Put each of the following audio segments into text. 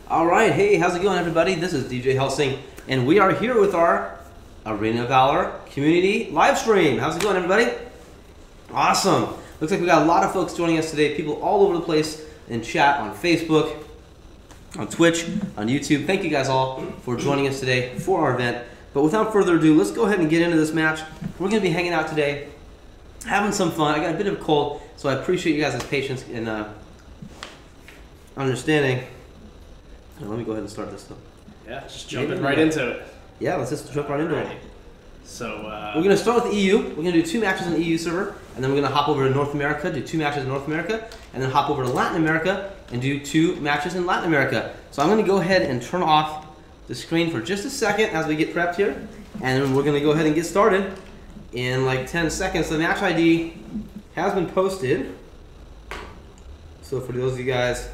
All right, hey, how's it going, everybody? This is DJ Helsing, and we are here with our Arena of Valor community live stream. How's it going, everybody? Awesome. Looks like we got a lot of folks joining us today, people all over the place in chat, on Facebook, on Twitch, on YouTube. Thank you guys all for joining us today for our event. But without further ado, let's go ahead and get into this match. We're going to be hanging out today, having some fun. I got a bit of a cold, so I appreciate you guys' patience and understanding. Let me go ahead and start this though. Yeah, just jumping right into it. Yeah, let's just jump right into it. So we're going to start with the EU. We're going to do 2 matches on the EU server, and then we're going to hop over to North America, do 2 matches in North America, and then hop over to Latin America and do 2 matches in Latin America. So I'm going to go ahead and turn off the screen for just a second as we get prepped here, and then we're going to go ahead and get started in like 10 seconds. The match ID has been posted. So for those of you guys,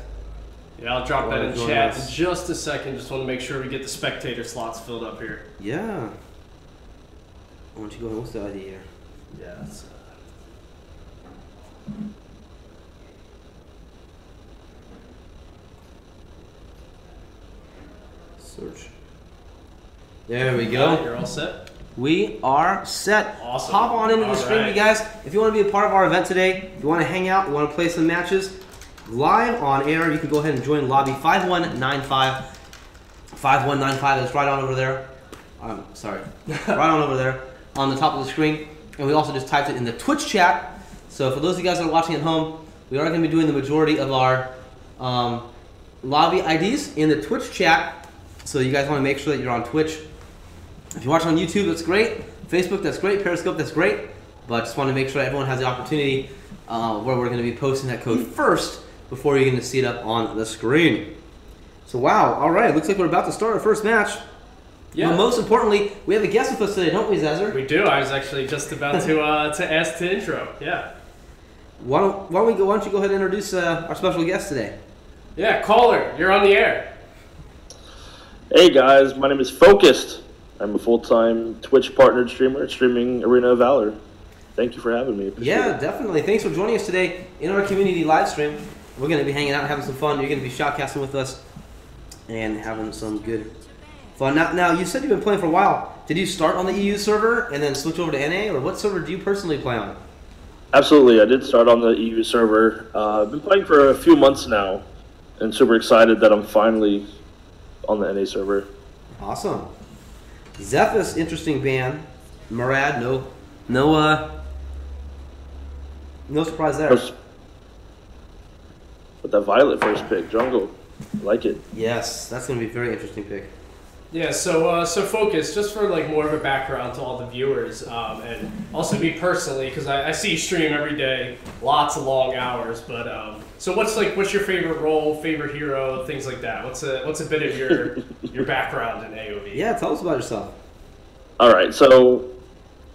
yeah, I'll drop that in chat in just a second. Just want to make sure we get the spectator slots filled up here. Yeah. Why don't you go ahead? What's the ID here? Yeah. It's, Search. There we go. You're all set? We are set. Awesome. Hop on into the stream, you guys. If you want to be a part of our event today, if you want to hang out, you want to play some matches live on air, you can go ahead and join lobby 5195. 5195 is right on over there. Sorry. Right on over there on the top of the screen. And we also just typed it in the Twitch chat. So for those of you guys that are watching at home, we are going to be doing the majority of our lobby IDs in the Twitch chat. So you guys want to make sure that you're on Twitch. If you're watching on YouTube, that's great. Facebook, that's great. Periscope, that's great. But just want to make sure everyone has the opportunity where we're going to be posting that code first before you're going to see it up on the screen. So wow, all right. Looks like we're about to start our first match. Yeah. But most importantly, we have a guest with us today, don't we, Zezer? We do. I was actually just about to ask to intro. Yeah. Why don't you go ahead and introduce our special guest today? Yeah, caller, you're on the air. Hey guys, my name is Focused. I'm a full-time Twitch partnered streamer streaming Arena of Valor. Thank you for having me. Yeah, definitely. Thanks for joining us today in our community live stream. We're going to be hanging out, having some fun. You're going to be shoutcasting with us and having some good fun. Now, you said you've been playing for a while. Did you start on the EU server and then switch over to NA, or what server do you personally play on? Absolutely, I did start on the EU server. I've been playing for a few months now, and super excited that I'm finally on the NA server. Awesome. Zephyr's interesting ban. Murad, no surprise there. But that Violet first pick, jungle, I like it. Yes, that's going to be a very interesting pick. Yeah, so Focus, just for like more of a background to all the viewers, and also me personally, because I see you stream every day, lots of long hours. But so what's your favorite role, favorite hero, things like that? What's a bit of your background in AOV? Yeah, tell us about yourself. All right, so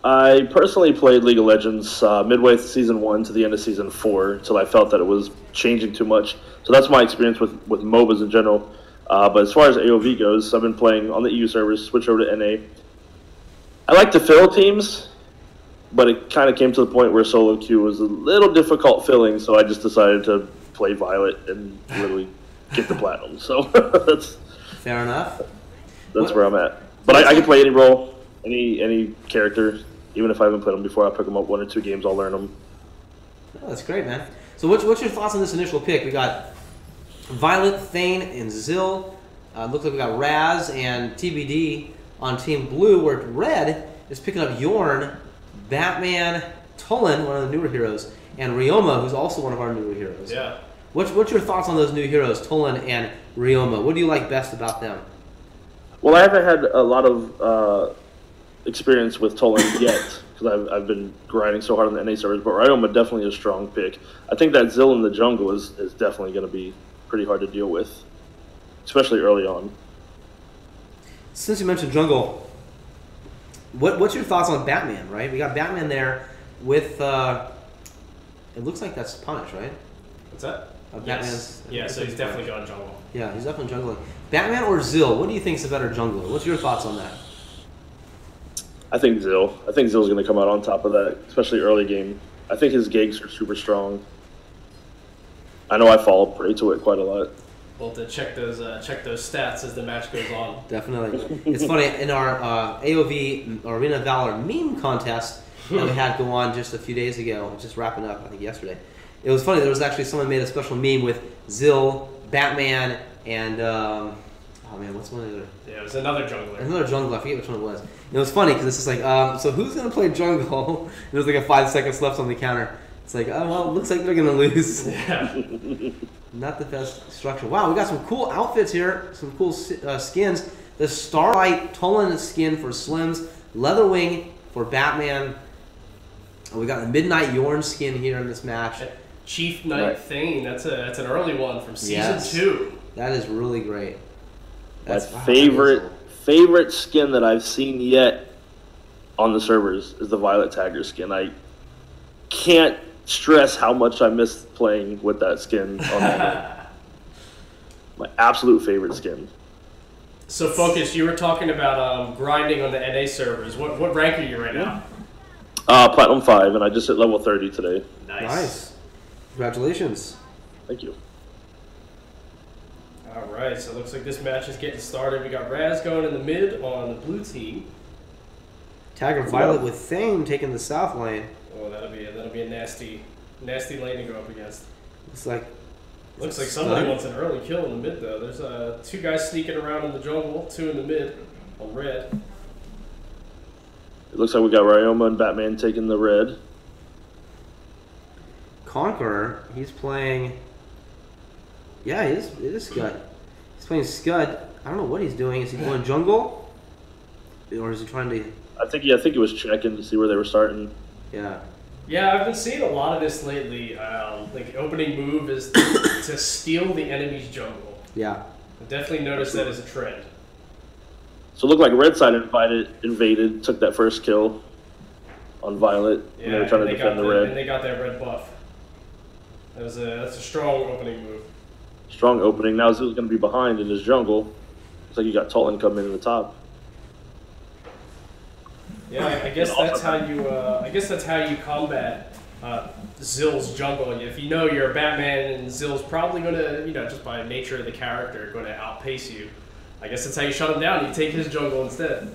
I personally played League of Legends midway through Season 1 to the end of Season 4 until I felt that it was changing too much. So that's my experience with MOBAs in general. But as far as AOV goes, I've been playing on the EU servers, switch over to NA. I like to fill teams, but it kind of came to the point where solo queue was a little difficult filling, so I just decided to play Violet and literally get the platinum. So that's fair enough. That's where I'm at. But I can play any role. Any character, even if I haven't played them before, I'll pick them up 1 or 2 games, I'll learn them. Oh, that's great, man. So what's your thoughts on this initial pick? We got Violet, Thane, and Zill. Looks like we got Raz and TBD on Team Blue, where Red is picking up Yorn, Batman, Tulin, one of the newer heroes, and Ryoma, who's also one of our newer heroes. Yeah. What's your thoughts on those new heroes, Tulin and Ryoma? What do you like best about them? Well, I haven't had a lot of experience with Tulin yet, because I've been grinding so hard on the NA servers, but Ryoma definitely a strong pick. I think that Zill in the jungle is definitely going to be pretty hard to deal with, especially early on. Since you mentioned jungle, what's your thoughts on Batman, right? We got Batman there with, it looks like that's Punish, right? What's that? Batman's, yeah, so he's definitely going jungle. Yeah, he's definitely jungling. Batman or Zill, what do you think is a better jungler? What's your thoughts on that? I think Zill. I think Zill's going to come out on top of that, especially early game. I think his gigs are super strong. I know I fall prey to it quite a lot. We'll have to check those stats as the match goes on. Definitely. It's funny, in our AOV Arena of Valor meme contest that we had go on just a few days ago, just wrapping up, I think yesterday. It was funny, there was actually someone made a special meme with Zill, Batman, and, oh man, what's one of the other? Yeah, it was another jungler. Another jungler, I forget which one it was. And it was funny because it's just like, so who's going to play jungle? And there's like a 5 seconds left on the counter. It's like, oh, well, it looks like they're going to lose. Yeah. Not the best structure. Wow, we got some cool outfits here, some cool skins. The Starlight Tolan skin for Slims, Leatherwing for Batman. And we got the Midnight Yorn skin here in this match. Chief Knight Thane, that's an early one from season 2. That is really great. That's my favorite skin that I've seen yet on the servers is the Violet Tagger skin. I can't stress how much I miss playing with that skin on that my absolute favorite skin. So Focus, you were talking about grinding on the NA servers. What rank are you right now? Platinum 5, and I just hit level 30 today. Nice. Congratulations. Thank you. All right, so it looks like this match is getting started. We got Raz going in the mid on the blue team. Tagger Violet with Thane taking the south lane. Oh, that'll be a nasty lane to go up against. Looks like somebody wants an early kill in the mid though. There's 2 guys sneaking around in the jungle, 2 in the mid on red. It looks like we got Ryoma and Batman taking the red. Conqueror, he's playing. Yeah, it is Scud. He's playing Scud. I don't know what he's doing. Is he going jungle, or is he trying to? I think he was checking to see where they were starting. Yeah. Yeah, I've been seeing a lot of this lately. Like opening move is to steal the enemy's jungle. Yeah. I've definitely noticed that as a trend. So it looked like red side invaded, took that first kill on Violet. Yeah, and they were trying to defend the red. And they got that red buff. That's a strong opening move. Strong opening. Now Zill's going to be behind in his jungle. Looks like you got Tolan coming in the top. Yeah, I guess that's how you. I guess that's how you combat Zill's jungle. If you know you're a Batman and Zill's probably going to, just by nature of the character, going to outpace you. I guess that's how you shut him down. You take his jungle instead.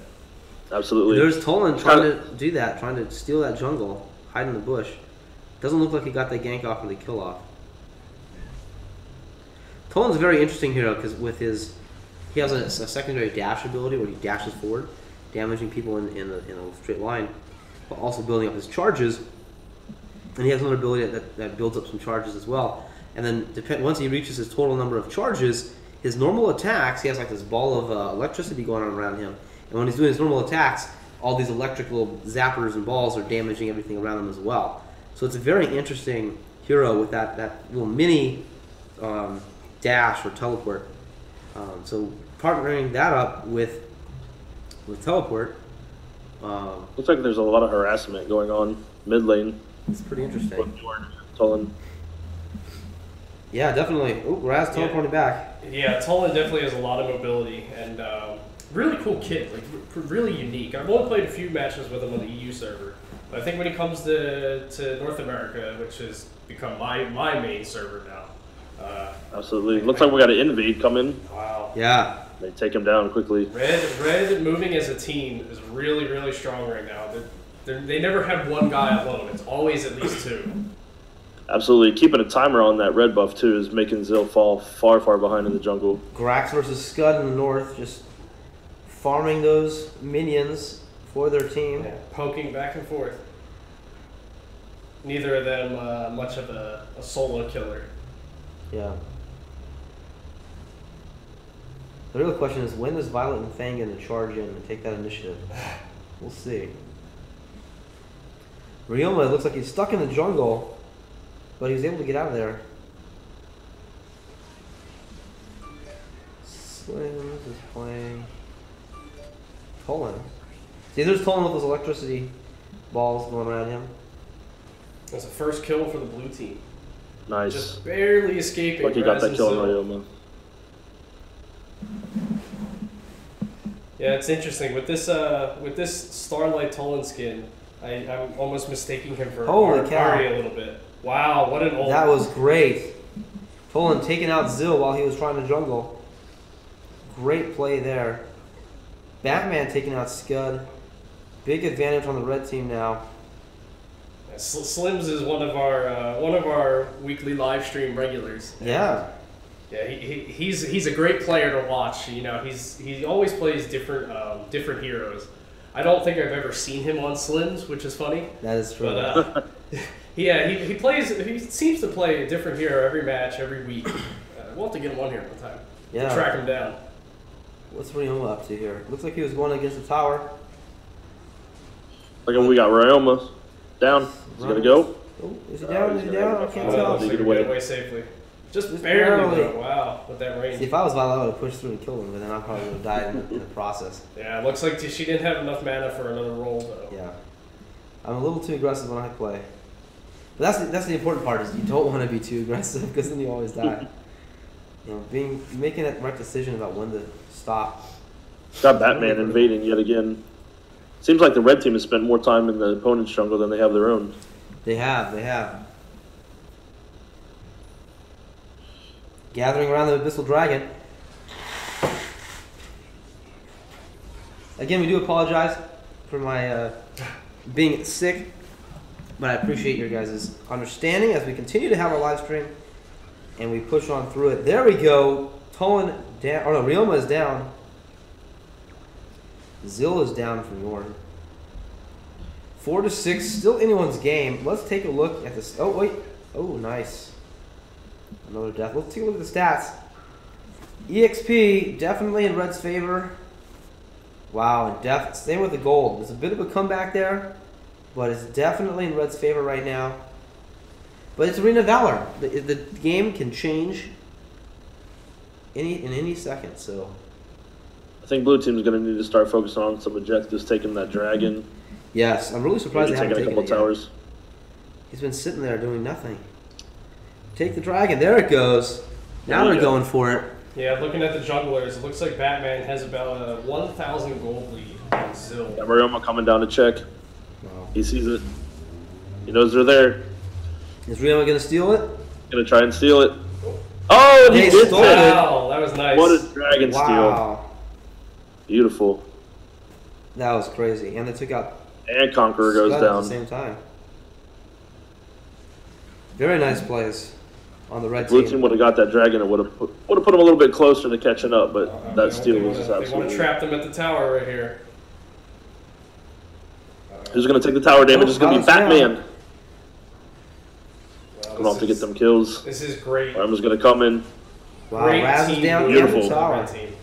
Absolutely. There's Tolan trying to do that, trying to steal that jungle, hide in the bush. Doesn't look like he got that gank off or the kill off. Tolan's a very interesting hero because he has a secondary dash ability where he dashes forward, damaging people in a straight line, but also building up his charges. And he has another ability that builds up some charges as well. And then once he reaches his total number of charges, his normal attacks, he has like this ball of electricity going on around him. And when he's doing his normal attacks, all these electric little zappers and balls are damaging everything around him as well. So it's a very interesting hero with that little mini dash or teleport. So partnering that up with teleport. Looks like there's a lot of harassment going on mid lane. It's pretty interesting. Tolan. Yeah, definitely. Oh, Raz teleporting back. Yeah, Tolan definitely has a lot of mobility and really cool kid, like really unique. I've only played a few matches with him on the EU server, but I think when he comes to North America, which has become my main server now. Absolutely. Looks like we got an invade coming. Wow. Yeah. They take him down quickly. Red moving as a team is really, really strong right now. They never have one guy alone. It's always at least 2. Absolutely. Keeping a timer on that red buff, too, is making Zill fall far, far behind in the jungle. Grax versus Scud in the north, just farming those minions for their team. Yeah, poking back and forth. Neither of them much of a solo killer. Yeah. The real question is, when is Violet and Thane going to charge in and take that initiative? We'll see. Ryoma looks like he's stuck in the jungle, but he was able to get out of there. Slims is playing Tolan. See, there's Tolan with those electricity balls going around him. That's the first kill for the blue team. Nice. Just barely escaping. Like he got that kill on Ryoma. Yeah, it's interesting with this Starlight Tolan skin. I'm almost mistaking him for Holy cow. Ari a little bit. Wow, what an old. That was great. Tolan taking out Zill while he was trying to jungle. Great play there. Batman taking out Scud. Big advantage on the red team now. Slims is one of our weekly live stream regulars. Yeah. Yeah, he's a great player to watch. You know, he always plays different heroes. I don't think I've ever seen him on Slims, which is funny. That is true. But yeah, he seems to play a different hero every match, every week. We'll have to get him on here one time. Yeah. To track him down. What's Ryoma up to here? Looks like he was going against the tower. Look at we got Ryoma down. He's gonna go. Oh, is he down? Is he down? I can't tell. Looks like he got away safely. Just barely. Though. Wow, with that range. See, if I was Valor, I would have pushed through and killed him, but then I probably would have died in the process. Yeah, it looks like she didn't have enough mana for another roll, though. Yeah. I'm a little too aggressive when I play. But that's the important part, is you don't want to be too aggressive, because then you always die. You know, making that right decision about when to stop. Got Batman invading yet again. Seems like the red team has spent more time in the opponent's jungle than they have their own. They have. Gathering around the Abyssal Dragon. Again, we do apologize for my being sick, but I appreciate your guys' understanding as we continue to have our live stream and we push on through it. There we go. Tolan down. Oh no, Ryoma is down. Zill is down from Yorn. 4-6, still anyone's game. Let's take a look at this. Oh wait. Oh, nice. Another death. Let's take a look at the stats. EXP definitely in Red's favor. Wow, and same with the gold. There's a bit of a comeback there, but it's definitely in Red's favor right now. But it's Arena Valor. The game can change in any second. So I think blue team's going to need to start focusing on some objectives, taking that dragon. Yes, I'm really surprised they haven't taken a couple towers. He's been sitting there doing nothing. Take the dragon. There it goes. Now they're going for it. Yeah, looking at the junglers, it looks like Batman has about a 1,000 gold lead on Zill. Yeah, Ryoma coming down to check. Wow. He sees it. He knows they're there. Is Ryoma going to steal it? Gonna try and steal it. Oh, and he did stole it. Wow, that was nice. What a dragon steal. Wow. Beautiful. That was crazy. And they took out And Conqueror goes Scud down. at the same time. Very nice plays on the red Blue team. team would have got that dragon and would have put him a little bit closer to catching up, but that steal was just They want absolutely. to trap them at the tower right here. Who's going to take the tower damage? It's going to be Batman. Wow, Come on to get them kills. This is great. Ryom's going to come in. Wow, Great Raz is team. down in Beautiful. the tower. Red team.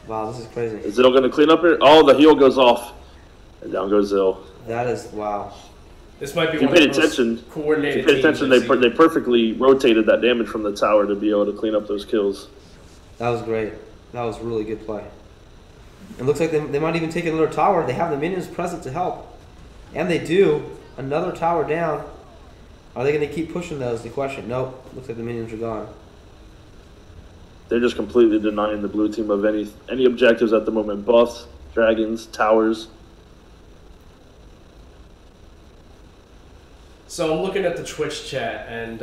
Wow, this is crazy. Is Zill going to clean up here? Oh, the heal goes off. And down goes Zill. That is, wow. This might be If you one of paid the most attention, coordinated if you paid teams attention, I've they seen. perfectly rotated that damage from the tower to be able to clean up those kills. That was great. That was really good play. It looks like they might even take another tower. They have the minions present to help. And they do. Another tower down. Are they going to keep pushing those? The question. Nope. Looks like the minions are gone. They're just completely denying the blue team of any objectives at the moment. Buffs, dragons, towers. So I'm looking at the Twitch chat, and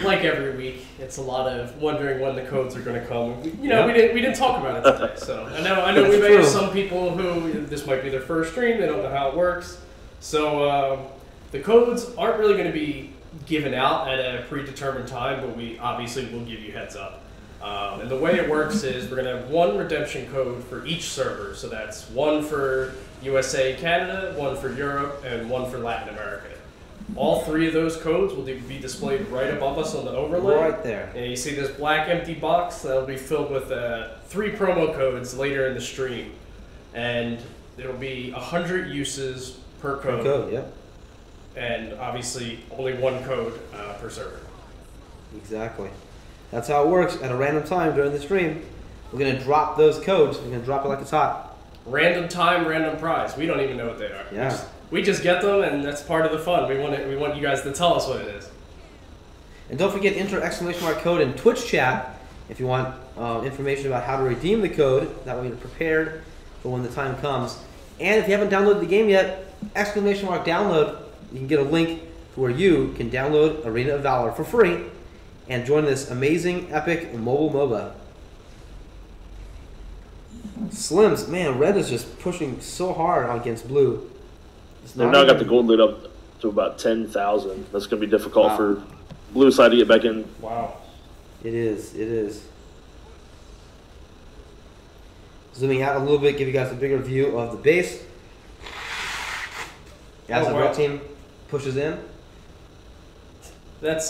like every week, it's a lot of wondering when the codes are going to come. We didn't talk about it today, so I know we may have some people who this might be their first stream. They don't know how it works. So the codes aren't really going to be given out at a predetermined time, but we obviously will give you heads up. And the way it works is we're going to have one redemption code for each server. So that's one for USA, Canada, one for Europe, and one for Latin America. All three of those codes will be displayed right above us on the overlay. Right there. And you see this black empty box that'll be filled with 3 promo codes later in the stream. And there'll be 100 uses per code. Code, yep. And obviously only one code per server. Exactly. That's how it works. At a random time during the stream, we're going to drop those codes. We're going to drop it like it's hot. Random time, random prize. We don't even know what they are. Yeah. We just get them, and that's part of the fun. We want you guys to tell us what it is. And don't forget, enter exclamation mark code in Twitch chat if you want information about how to redeem the code. That way you're prepared for when the time comes. And if you haven't downloaded the game yet, exclamation mark download. You can get a link to where you can download Arena of Valor for free. and join this amazing, epic mobile MOBA. Slims, man, red is just pushing so hard against blue. They've now got the gold lead up to about 10,000. That's going to be difficult for blue side to get back in. Wow. It is. It is. Zooming out a little bit, give you guys a bigger view of the base. As the red team pushes in. That's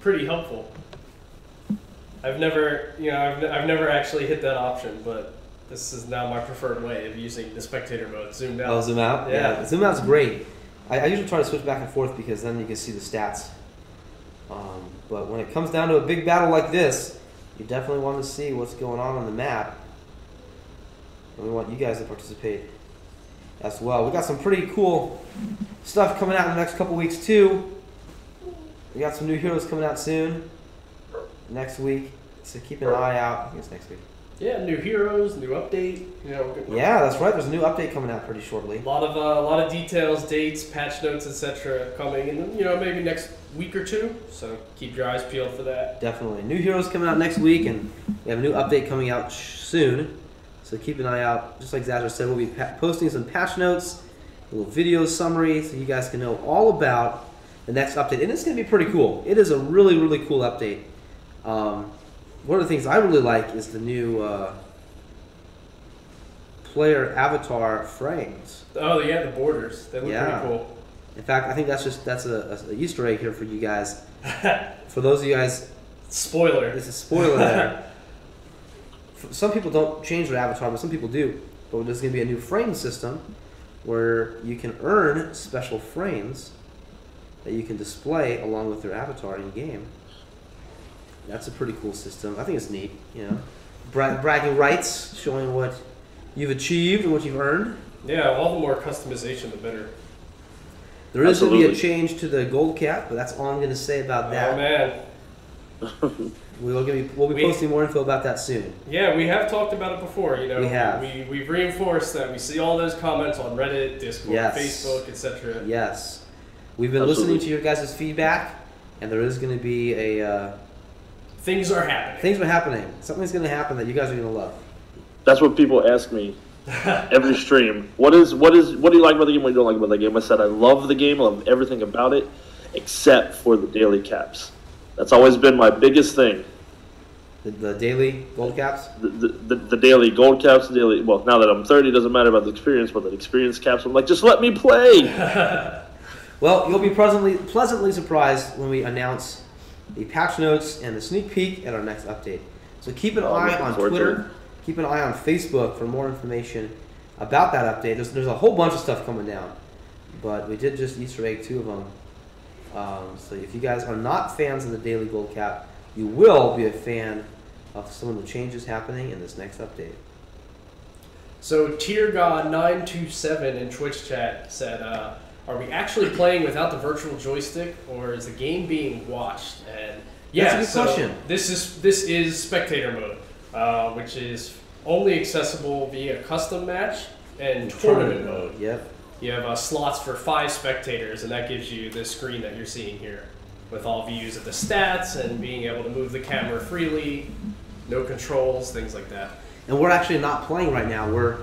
pretty helpful. I've never, I've never actually hit that option, but this is now my preferred way of using the spectator mode. Zoom out. Oh, zoom out? Yeah. Zoom out's great. I usually try to switch back and forth because then you can see the stats. But when it comes down to a big battle like this, you definitely want to see what's going on the map. And we want you guys to participate as well. We got some pretty cool stuff coming out in the next couple weeks too. We got some new heroes coming out soon. Next week. So keep an eye out. I think it's next week. Yeah, new heroes, new update. Yeah, that's right. There's a new update coming out pretty shortly. A lot of details, dates, patch notes, etc. coming in, maybe next week or two. So keep your eyes peeled for that. Definitely. New heroes coming out next week, and we have a new update coming out soon. So keep an eye out. Just like Zadra said, we'll be posting some patch notes, a little video summary, so you guys can know all about the next update. And it's going to be pretty cool. It is a really, really cool update. One of the things I really like is the new player avatar frames. Oh yeah, the borders. They look pretty cool. In fact, I think that's a Easter egg here for you guys. For those of you guys, spoiler. This is a spoiler there. Some people don't change their avatar, but some people do. But there's going to be a new frame system where you can earn special frames that you can display along with your avatar in game. That's a pretty cool system. I think it's neat, bragging rights, showing what you've achieved and what you've earned. Yeah, all the more customization, the better. There is going to be a change to the gold cap, but that's all I'm going to say about that. Oh man. We'll be posting more info about that soon. Yeah, we have talked about it before. We have. We've reinforced that. We see all those comments on Reddit, Discord, Facebook, etc. Yes. We've been listening to your guys' feedback, and there is going to be a... Things are happening. Things are happening. Something's going to happen that you guys are going to love. That's what people ask me every stream. What do you like about the game? What do you don't like about the game? I said I love the game. I love everything about it, except for the daily caps. That's always been my biggest thing. The daily gold caps? The daily gold caps, well, now that I'm 30, it doesn't matter about the experience, but the experience caps, I'm like, just let me play. Well, you'll be pleasantly surprised when we announce the patch notes and the sneak peek at our next update. So keep an eye on Twitter, keep an eye on Facebook for more information about that update. There's a whole bunch of stuff coming down, but we did just Easter egg 2 of them. So if you guys are not fans of the daily gold cap, you will be a fan of some of the changes happening in this next update. So TierGod927 in Twitch chat said, are we actually playing without the virtual joystick, or is the game being watched? And yeah, that's a good question. This is spectator mode, which is only accessible via custom match and tournament mode. Yep. You have slots for 5 spectators, and that gives you the screen that you're seeing here, with all views of the stats and being able to move the camera freely, no controls, things like that. And we're actually not playing right now. We're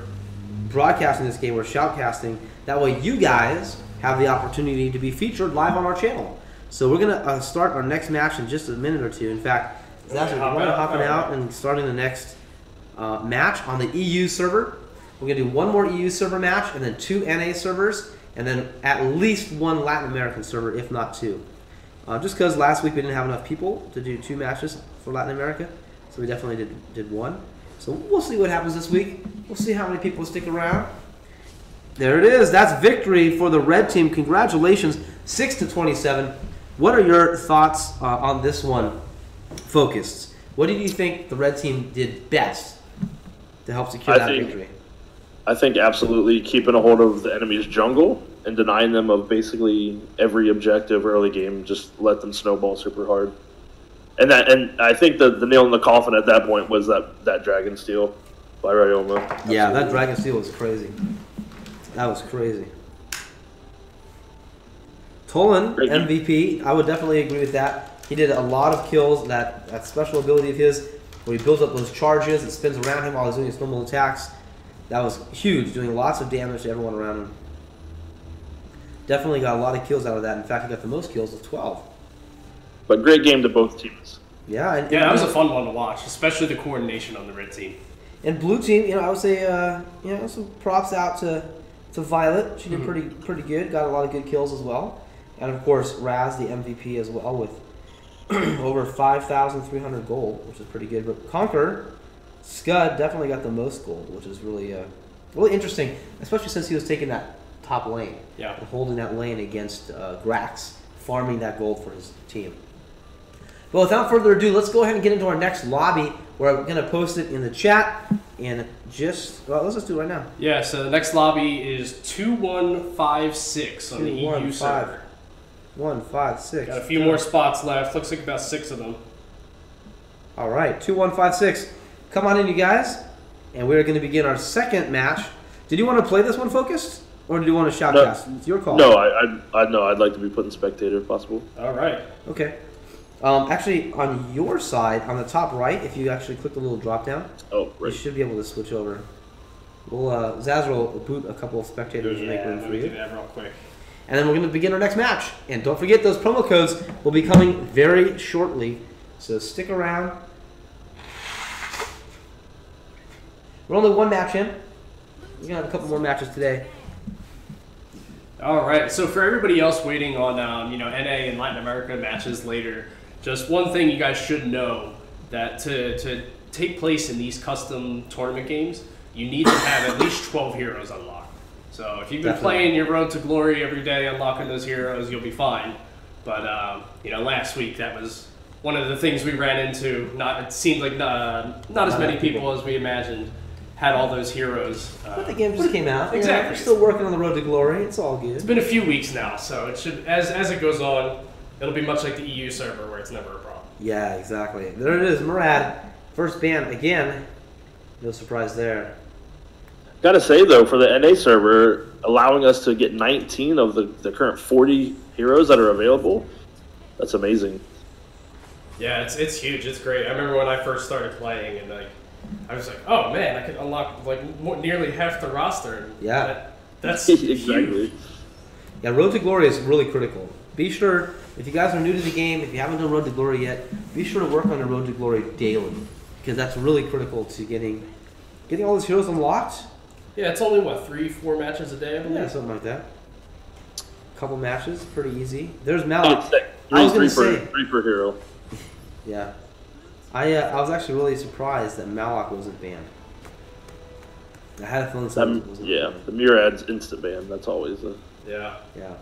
broadcasting this game. We're shoutcasting. That way you guys have the opportunity to be featured live on our channel. So we're going to start our next match in just a minute or two. In fact, we're hopping out and starting the next match on the EU server. We're going to do 1 more EU server match, and then 2 NA servers, and then at least 1 Latin American server, if not 2. Just because last week we didn't have enough people to do 2 matches for Latin America, so we definitely did 1. So we'll see what happens this week. We'll see how many people stick around. There it is. That's victory for the red team. Congratulations, 6-27. What are your thoughts on this one, Focused? What did you think the red team did best to help secure that victory? I think absolutely keeping a hold of the enemy's jungle and denying them of basically every objective early game. Just let them snowball super hard. And I think the nail in the coffin at that point was that Dragon Steel by Ryoma. Absolutely. Yeah, that Dragon Steel was crazy. That was crazy. Tolan, MVP, I would definitely agree with that. He did a lot of kills. That special ability of his, where he builds up those charges, it spins around him while he's doing his normal attacks. That was huge, doing lots of damage to everyone around him. Definitely got a lot of kills out of that. In fact, he got the most kills with 12. But great game to both teams. Yeah, yeah, that was a fun one to watch, especially the coordination on the red team. And blue team, I would say, some props out to Violet. She did pretty good. Got a lot of good kills as well. And of course, Raz, the MVP as well, with over 5,300 gold, which is pretty good. But Conqueror, Scud definitely got the most gold, which is really interesting, especially since he was taking that top lane. Yeah. And holding that lane against Grax, farming that gold for his team. But without further ado, let's go ahead and get into our next lobby. We're going to post it in the chat and let's just do it right now. Yeah, so the next lobby is 2156 on the EU server. 156. Got a few more spots left. Looks like about 6 of them. All right, 2156. Come on in, you guys. And we're going to begin our second match. Did you want to play this one focused? Or did you want to shoutcast? It's your call. No, I'd like to be put in spectator if possible. All right. Okay. Actually, on your side, on the top right, if you actually click the little drop down, oh, right. you should be able to switch over. We'll Zazra will boot a couple of spectators and make room for you. Do that real quick. And then we're going to begin our next match. And don't forget, those promo codes will be coming very shortly. So stick around. We're only one match in. We're going to have a couple more matches today. All right. So for everybody else waiting on, NA and Latin America matches later, just one thing you guys should know, that to take place in these custom tournament games, you need to have at least 12 heroes unlocked. So if you've been playing your Road to Glory every day, unlocking those heroes, you'll be fine. But last week that was one of the things we ran into. It seemed like not as many people as we imagined had all those heroes. But the game just came out. Exactly. We're still working on the Road to Glory. It's all good. It's been a few weeks now, so it should, as it goes on, it'll be much like the EU server where it's never a problem. Yeah, exactly. There it is, Murad. First ban again. No surprise there. Gotta say though, for the NA server, allowing us to get 19 of the current 40 heroes that are available, that's amazing. Yeah, it's huge. It's great. I remember when I first started playing, and I was like, oh man, I could unlock nearly half the roster. Yeah, that's exactly. huge. Yeah, Road to Glory is really critical. Be sure, if you guys are new to the game, if you haven't done Road to Glory yet, be sure to work on the Road to Glory daily, because that's really critical to getting all those heroes unlocked. Yeah, it's only, 3-4 matches a day, I believe? Yeah, something like that. Couple matches, pretty easy. There's Malak. Three per hero. Yeah. I was actually really surprised that Malak wasn't banned. I had a feeling something wasn't banned. The Murad's instant ban. That's always a... Yeah. Yeah.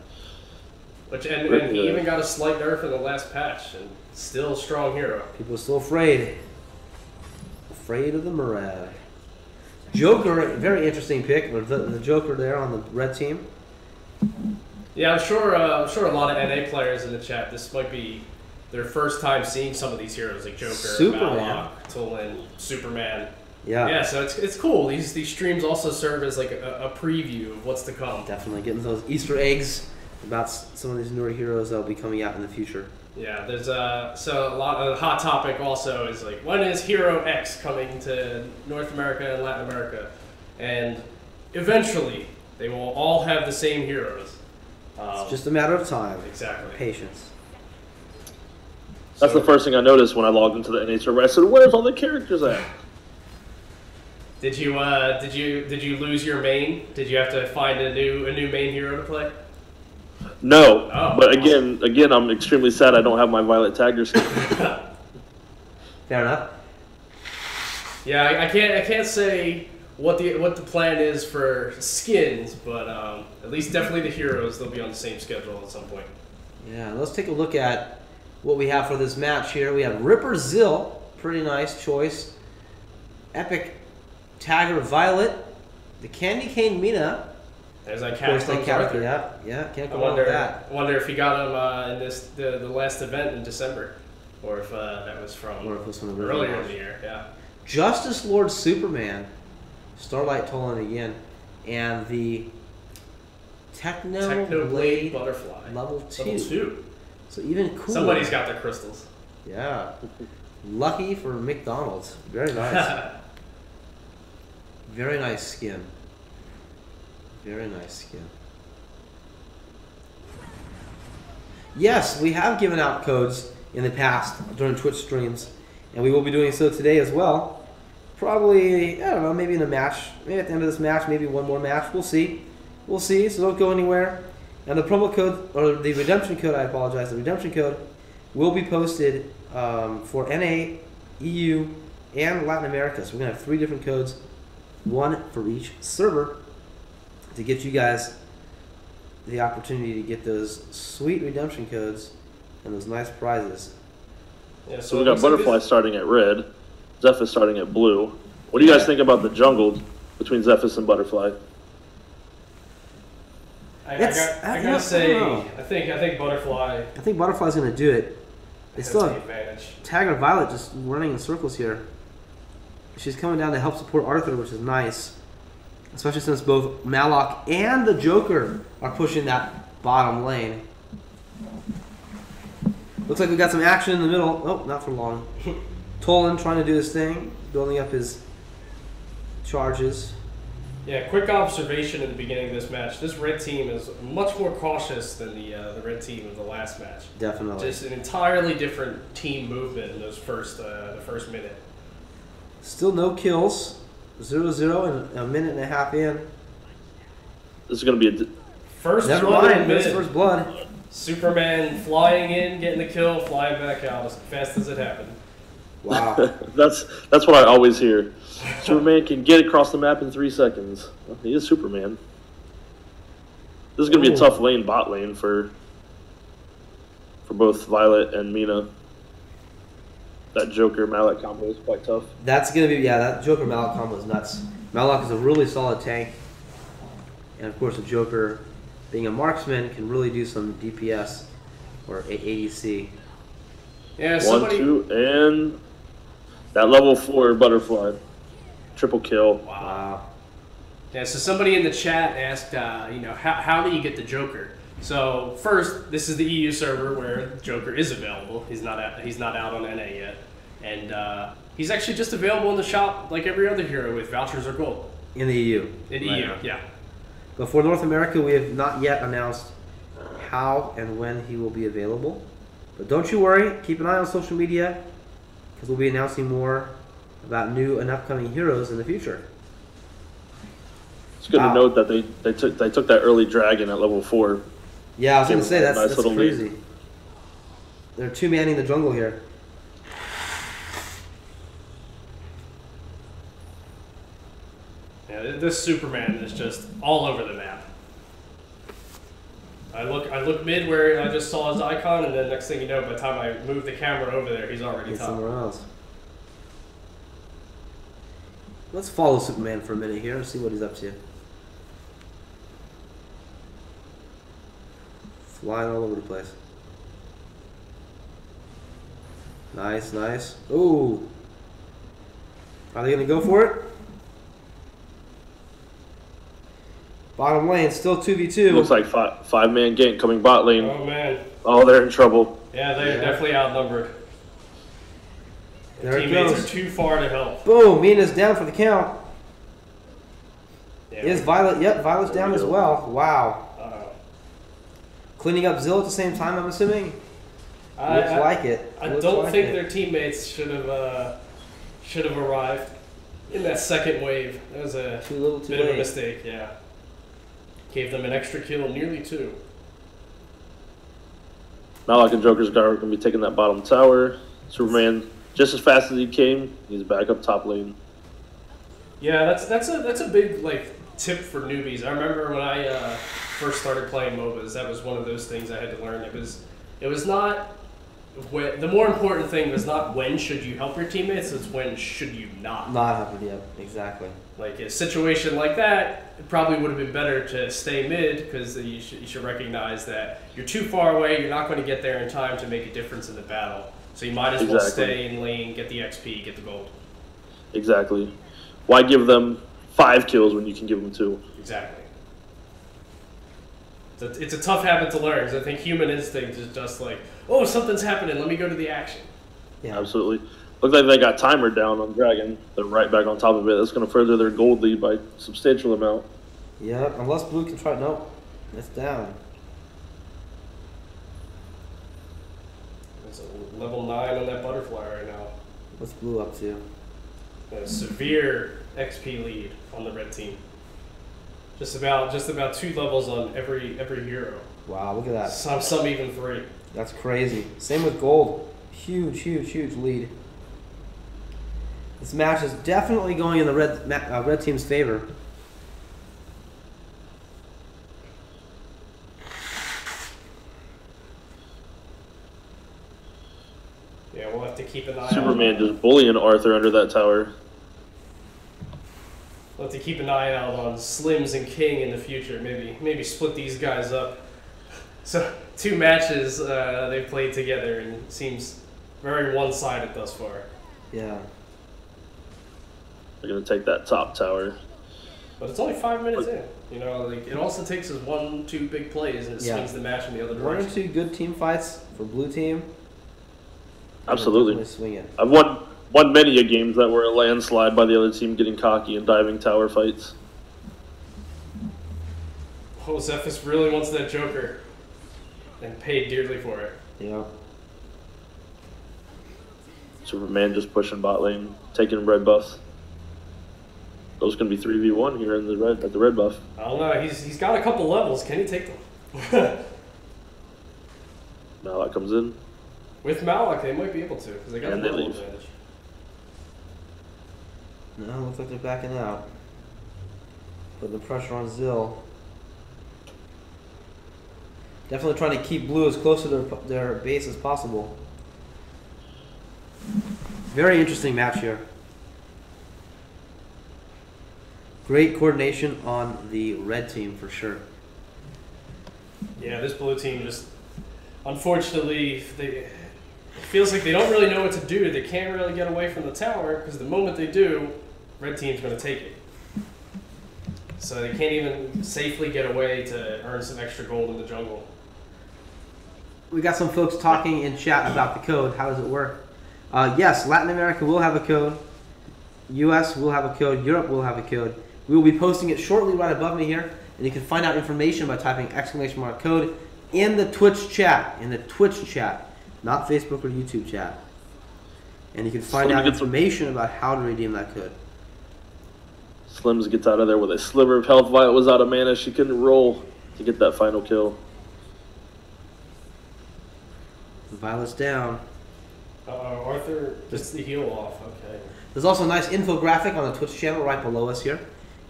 And he even got a slight nerf in the last patch, and still a strong hero. People are still afraid. Afraid of the Murad. Joker, very interesting pick. The Joker there on the red team. Yeah, I'm sure a lot of NA players in the chat, this might be their first time seeing some of these heroes like Joker, Superman, Malak, Tulin, Superman. Yeah. Yeah, so it's cool. These streams also serve as like a preview of what's to come. Definitely getting those Easter eggs about some of these newer heroes that will be coming out in the future. Yeah, there's so a lot of hot topic also is like, when is Hero X coming to North America and Latin America? And eventually they will all have the same heroes. It's just a matter of time. Exactly. Patience. That's the first thing I noticed when I logged into the NA server. I said, "Where's all the characters at?" Did you lose your main? Did you have to find a new main hero to play? No, but awesome. again, I'm extremely sad I don't have my Violet Tagger skin. Fair enough. Yeah, I can't say what the plan is for skins, but at least definitely the heroes, they'll be on the same schedule at some point. Yeah, let's take a look at what we have for this match here. We have Ripper Zill, pretty nice choice. Epic Tagger Violet, the Candy Cane Mina. There's that character. Yeah, can't go wrong with that. I wonder if he got him in the last event in December, or if that was from earlier in the year. Yeah. Justice Lord Superman, Starlight Tolan again, and the Techno Blade Butterfly level 2. So even cooler. Somebody's got their crystals. Yeah. Lucky for McDonald's. Very nice. Very nice skin. Very nice skin. Yes, we have given out codes in the past during Twitch streams, and we will be doing so today as well. Probably, I don't know, maybe in a match. Maybe at the end of this match, maybe one more match. We'll see. We'll see, so don't go anywhere. And the promo code, or the redemption code, I apologize, the redemption code will be posted for NA, EU, and Latin America. So we're going to have 3 different codes, one for each server, to get you guys the opportunity to get those sweet redemption codes and those nice prizes. Yeah, So we got Butterfly starting at red, Zephyrus starting at blue. What do you guys think about the jungle between Zephyrus and Butterfly? I gotta say, I think Butterfly. I think Butterfly's going to do it. They still the have advantage. Tagger Violet just running in circles here. She's coming down to help support Arthur, which is nice. Especially since both Malok and the Joker are pushing that bottom lane. Looks like we got some action in the middle. Oh, not for long. Tolan trying to do his thing, building up his charges. Yeah, quick observation at the beginning of this match. This red team is much more cautious than the red team of the last match. Definitely. Just an entirely different team movement in those the first minute. Still no kills. 0-0 and a minute and a half in. This is going to be a... First Never blood mind, in there's mid. first blood. Superman flying in, getting the kill, flying back out as fast as it happened. Wow. that's what I always hear. Superman can get across the map in 3 seconds. Well, he is Superman. This is going to be a tough lane, bot lane, for both Violet and Mina. That Joker Malak combo is quite tough. That's going to be, yeah, that Joker Malok combo is nuts. Malok is a really solid tank. And of course, the Joker, being a marksman, can really do some DPS or ADC. Yeah, 1, somebody. 2, and that level 4 Butterfly. Triple kill. Wow. Yeah, so somebody in the chat asked, how do you get the Joker? So first, this is the EU server where Joker is available. He's not out on NA yet, and he's actually just available in the shop like every other hero with vouchers or gold. In the EU. In Right EU, now. yeah. But for North America, we have not yet announced how and when he will be available. But don't you worry, keep an eye on social media, because we'll be announcing more about new and upcoming heroes in the future. It's good to note that they took that early dragon at level 4. Yeah, I was going to say, Nice that's little crazy. lead. They're 2-manning the jungle here. Yeah, this Superman is just all over the map. I look mid where I just saw his icon, and then next thing you know, by the time I move the camera over there, he's already Get top. somewhere else. Let's follow Superman for a minute here and see what he's up to. Flying all over the place. Nice, nice. Ooh. Are they going to go for it? Bottom lane, still 2v2. Looks like five-man gank coming bot lane. Oh man. Oh, they're in trouble. Yeah, they're definitely outnumbered. There it Teammates goes. are too far to help. Boom, Mina's down for the count. Yeah, Is Violet? Yep, Violet's down as well. Wow. Cleaning up Zill at the same time, I'm assuming? Looks like it. I Looks don't like think it. their teammates should have arrived in that second wave. That was a Too little, too bit of a late. mistake. Yeah, gave them an extra kill, nearly 2. Malak and Joker's guard are going to be taking that bottom tower. Superman, just as fast as he came, he's back up top lane. Yeah, that's a big tip for newbies. I remember when I first started playing MOBAs, that was one of those things I had to learn. It was not the more important thing was not when should you help your teammates, it's when should you not. Not happened, yeah, exactly. Like a situation like that, it probably would have been better to stay mid because you should recognize that you're too far away, you're not going to get there in time to make a difference in the battle. So you might as well stay in lane, get the XP, get the gold. Exactly. Why give them 5 kills when you can give them 2? Exactly. It's a tough habit to learn because I think human instinct is just like, oh, something's happening. Let me go to the action. Yeah. Absolutely. Looks like they got timer down on Dragon. They're right back on top of it. That's going to further their gold lead by a substantial amount. Yeah, unless blue can try. Nope. It's down. It's a level 9 on that butterfly right now. What's blue up to? A severe XP lead on the red team. Just about 2 levels on every hero. Wow, look at that. Some even 3. That's crazy. Same with gold. Huge lead. This match is definitely going in the red team's favor. Yeah, we'll have to keep an eye Superman just bullying Arthur under that tower. We'll have to keep an eye out on Slims and King in the future. Maybe split these guys up. So 2 matches they've played together, and it seems very one-sided thus far. Yeah. They're going to take that top tower. But it's only 5 minutes in. You know, like it also takes us 1-2 big plays, and it swings the match in the other 1 or direction. 2 good team fights for blue team. Absolutely. Swing it. I've won many a games that were a landslide by the other team getting cocky and diving tower fights. Oh, Zephys really wants that Joker, and paid dearly for it. Yeah. Superman just pushing bot lane, taking red buffs. Those can be 3v1 here in the red buff. I don't know. He's got a couple levels. Can he take them? Now that comes in. With Malak, they might be able to because they got And the they level leave. advantage. No, looks like they're backing out. Putting the pressure on Zill. Definitely trying to keep blue as close to their base as possible. Very interesting match here. Great coordination on the red team for sure. Yeah, this blue team just, unfortunately, it feels like they don't really know what to do. They can't really get away from the tower because the moment they do, red team's going to take it. So they can't even safely get away to earn some extra gold in the jungle. We got some folks talking in chat about the code. How does it work? Yes, Latin America will have a code. US will have a code. Europe will have a code. We will be posting it shortly right above me here. And you can find out information by typing !code in the Twitch chat. In the Twitch chat. Not Facebook or YouTube chat. And you can find out information about how to redeem that code. Slims gets out of there with a sliver of health. Violet was out of mana. She couldn't roll to get that final kill. Violet's down. Arthur gets the heal off. Okay. There's also a nice infographic on the Twitch channel right below us here.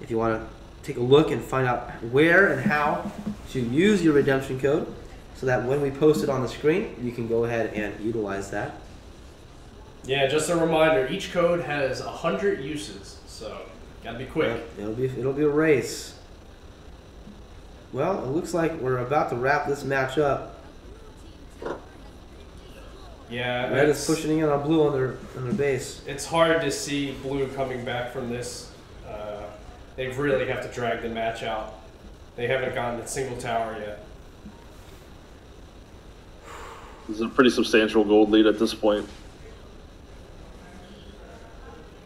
If you want to take a look and find out where and how to use your redemption code so that when we post it on the screen, you can go ahead and utilize that. Yeah, just a reminder, each code has 100 uses, so gotta be quick. Yeah, it'll be a race. Well, it looks like we're about to wrap this match up. Yeah, Red is pushing in on blue on their base. It's hard to see blue coming back from this. They really have to drag the match out. They haven't gotten a single tower yet. This is a pretty substantial gold lead at this point.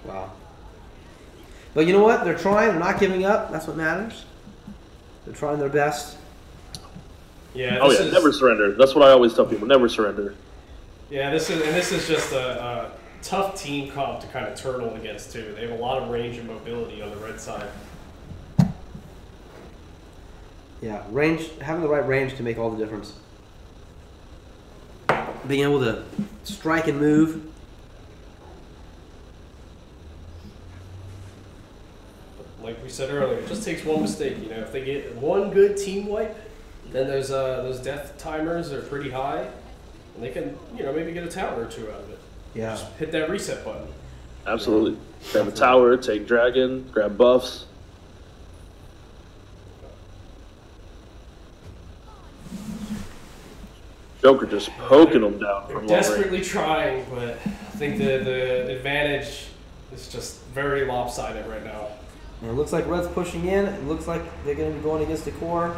Wow. But you know what? They're trying. They're not giving up. That's what matters. They're trying their best. Yeah. Oh yeah, never surrender. That's what I always tell people. Never surrender. Yeah, this is just a tough team comp to kind of turtle against too. They have a lot of range and mobility on the red side. Yeah, having the right range can make all the difference. Being able to strike and move. Like we said earlier, it just takes one mistake. You know, if they get one good team wipe, then those death timers are pretty high, and they can, you know, maybe get a tower or 2 out of it. Yeah. Just hit that reset button. Absolutely. Yeah. Grab a tower, take dragon, grab buffs. Joker just poking them down from long Desperately range. trying, but I think the advantage is just very lopsided right now. And it looks like Red's pushing in. It looks like they're going to be going against the core.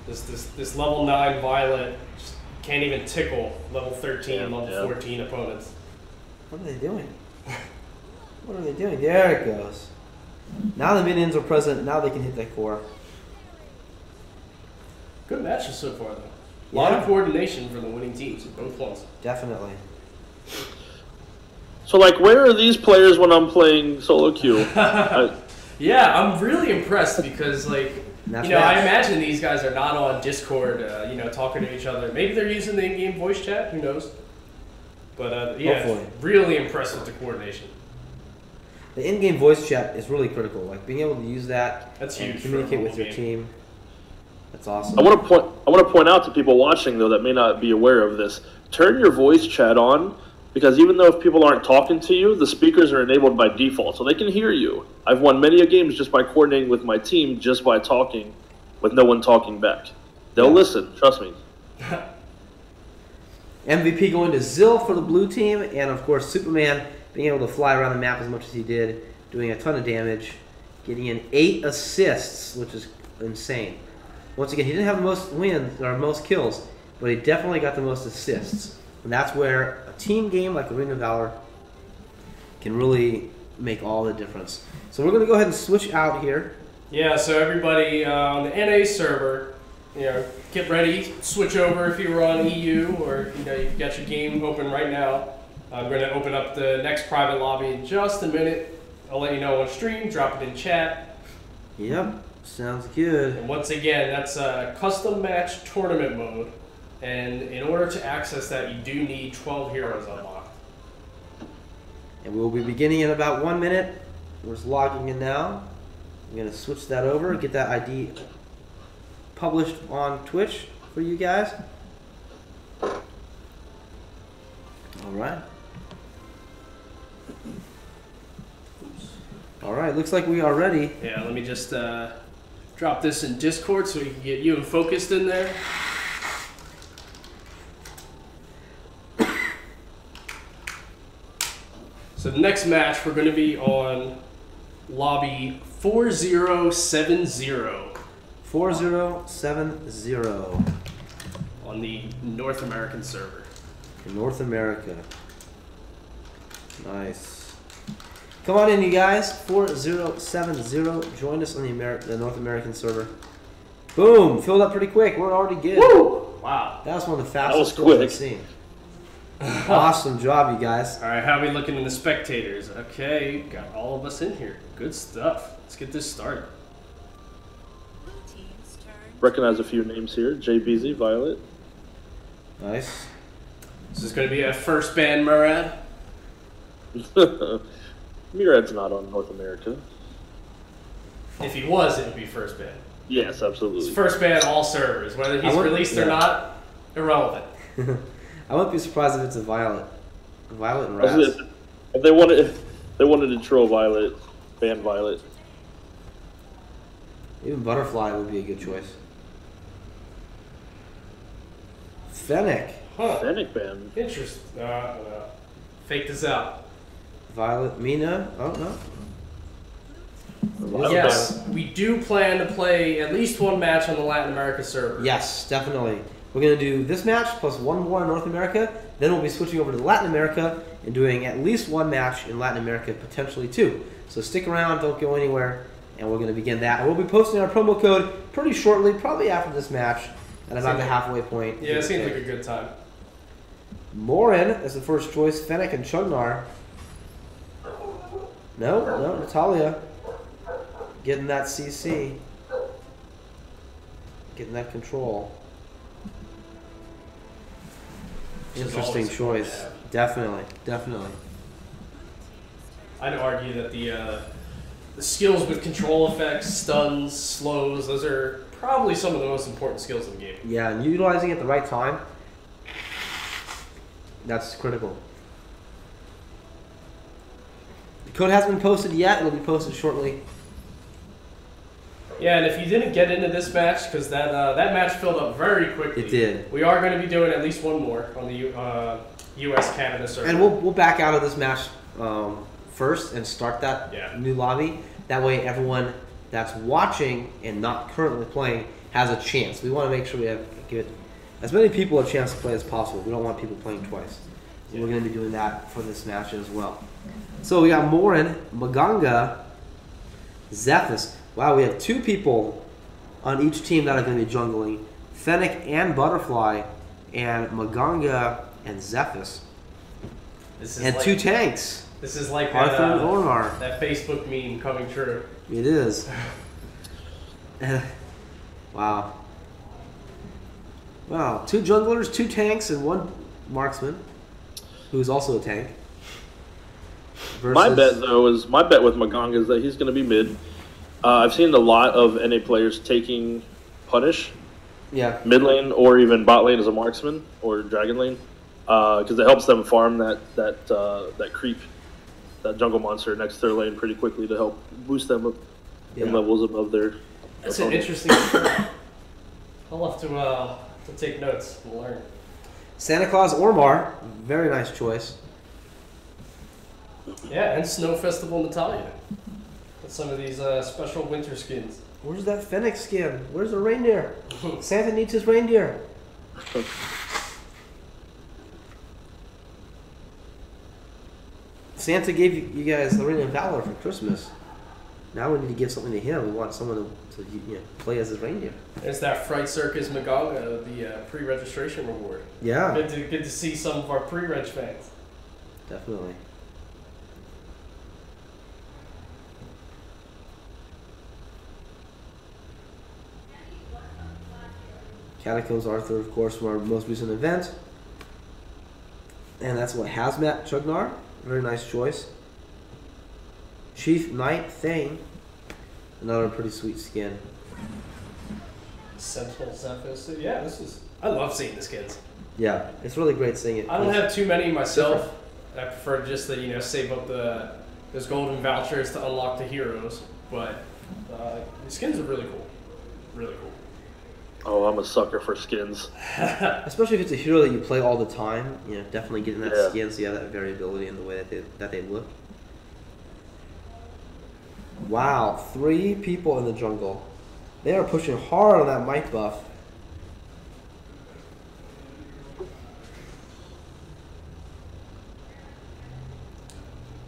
This level 9 Violet just can't even tickle level 13 and level 14 opponents. What are they doing? What are they doing? There it goes. Now the minions are present. Now they can hit that core. Good matches so far, though. A lot of coordination for the winning teams, both ones. Definitely. So, like, where are these players when I'm playing solo queue? Yeah, I'm really impressed because, like, I imagine these guys are not on Discord, talking to each other. Maybe they're using the in-game voice chat. Who knows? But Hopefully. really impressed with the coordination. The in-game voice chat is really critical. Like being able to use that That's and huge. communicate with your team. That's awesome. I want to point out to people watching though that may not be aware of this. Turn your voice chat on because even though if people aren't talking to you, the speakers are enabled by default, so they can hear you. I've won many a games just by coordinating with my team, just by talking, with no one talking back. They'll listen. Trust me. MVP going to Zill for the blue team, and of course Superman being able to fly around the map as much as he did, doing a ton of damage, getting in 8 assists, which is insane. Once again, he didn't have the most wins or most kills, but he definitely got the most assists. And that's where a team game like Arena of Valor can really make all the difference. So we're going to go ahead and switch out here. Yeah, so everybody on the NA server, get ready, switch over if you were on EU or you've got your game open right now. I'm going to open up the next private lobby in just a minute. I'll let you know on stream, drop it in chat. Yep, sounds good. And once again, that's a custom match tournament mode. And in order to access that, you do need 12 heroes unlocked. And we will be beginning in about 1 minute. We're just logging in now. I'm going to switch that over, get that ID published on Twitch for you guys. All right. All right, looks like we are ready. Yeah, let me just drop this in Discord so we can get you focused in there. So the next match, we're going to be on lobby 4070. 4070 on the North American server. in North America. Nice. Come on in, you guys. 4070. Join us on the North American server. Boom! Filled up pretty quick. We're already good. Woo! Wow. That was one of the fastest quick. I've seen. Awesome job, you guys. All right, how are we looking in the spectators? Okay, got all of us in here. Good stuff. Let's get this started. Recognize a few names here. JBZ, Violet. Nice. Is this going to be a first ban Murad? Murad's not on North America. If he was, it would be first ban. Yes, absolutely. It's first ban all servers. Whether he's released or not, irrelevant. I wouldn't be surprised if it's a Violet. Violet and Raz. If they wanted to troll Violet, ban Violet. Even Butterfly would be a good choice. Fennec. Huh. Fennec ban. Interesting. Fake this out. Violet. Mina. Oh, no. Yes, we do plan to play at least one match on the Latin America server. Yes, definitely. We're going to do this match plus one more in North America. Then we'll be switching over to Latin America and doing at least one match in Latin America, potentially two. So stick around, don't go anywhere, and we're going to begin that. And we'll be posting our promo code pretty shortly, probably after this match, at about the halfway point. Yeah, it seems like a good time. Morin is the first choice. Fennec and Chugnar. No, Natalia. Getting that CC. Getting that control. Interesting choice. Definitely. I'd argue that the skills with control effects, stuns, slows, those are probably some of the most important skills in the game. Yeah, and utilizing it at the right time, that's critical. The code hasn't been posted yet. It'll be posted shortly. Yeah, and if you didn't get into this match, because that match filled up very quickly. It did. We are going to be doing at least one more on the U.S.-Canada server. And we'll back out of this match first and start that new lobby. That way everyone that's watching and not currently playing has a chance. We want to make sure we give as many people a chance to play as possible. We don't want people playing twice. So we're going to be doing that for this match as well. So we got Morin, Maganga, Zephys. Wow, we have 2 people on each team that are going to be jungling. Fennec and Butterfly, and Maganga and Zephys. And like, 2 tanks. This is like Arthur and Ormar. That Facebook meme coming true. It is. Wow. Wow, 2 junglers, 2 tanks, and 1 marksman, who's also a tank. My bet with Maganga is that he's going to be mid. I've seen a lot of NA players taking Punish, mid lane, or even bot lane as a marksman or dragon lane, because it helps them farm that creep, that jungle monster next to their lane pretty quickly to help boost them up in levels above their. That's an interesting. I'll have to take notes and learn. Santa Claus Ormar, very nice choice. Yeah, and Snow Festival Natalia. With some of these special winter skins. Where's that Fennec skin? Where's the reindeer? Santa needs his reindeer. Santa gave you guys the Ring of Valor for Christmas. Now we need to give something to him. We want someone to play as his reindeer. There's that Fright Circus Maganga, the pre-registration reward. Yeah. Good to see some of our pre-reg fans. Definitely. Catacombs Arthur, of course, from our most recent event. And that's what Hazmat Chugnar. Very nice choice. Chief Knight Thane. Another pretty sweet skin. Sentinel Zephys. Yeah, this is. I love seeing the skins. Yeah, it's really great seeing it. I don't have too many myself. I prefer just to save up those golden vouchers to unlock the heroes. But the skins are really cool. Really cool. Oh, I'm a sucker for skins. Especially if it's a hero that you play all the time. Definitely getting that skin so you have that variability in the way that they look. Wow, 3 people in the jungle. They are pushing hard on that mic buff.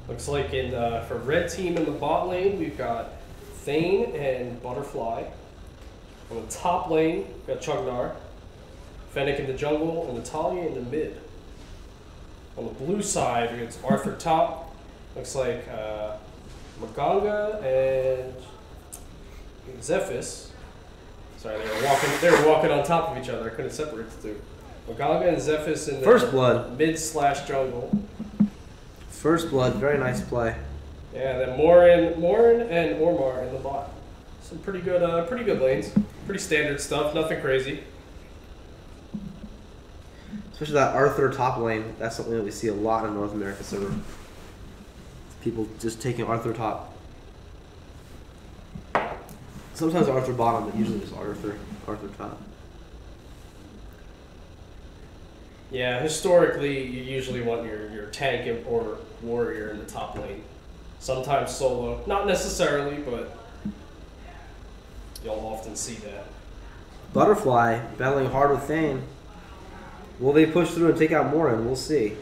Looks like for red team in the bot lane, we've got Thane and Butterfly. On the top lane, we've got Chugnar, Fennec in the jungle, and Natalia in the mid. On the blue side, it's Arthur top. Looks like Maganga and Zephys. Sorry, they were walking on top of each other. I couldn't separate the 2. Maganga and Zephys in the First blood. mid/jungle. First blood, very nice play. Yeah, then Morin and Ormar in the bot. Some pretty good lanes. Pretty standard stuff, nothing crazy. Especially that Arthur top lane. That's something that we see a lot in North America server. People just taking Arthur top. Sometimes Arthur bottom, but usually just Arthur top. Yeah, historically, you usually want your tank or warrior in the top lane. Sometimes solo. Not necessarily, but you'll often see that. Butterfly battling hard with Thane. Will they push through and take out Morin? We'll see.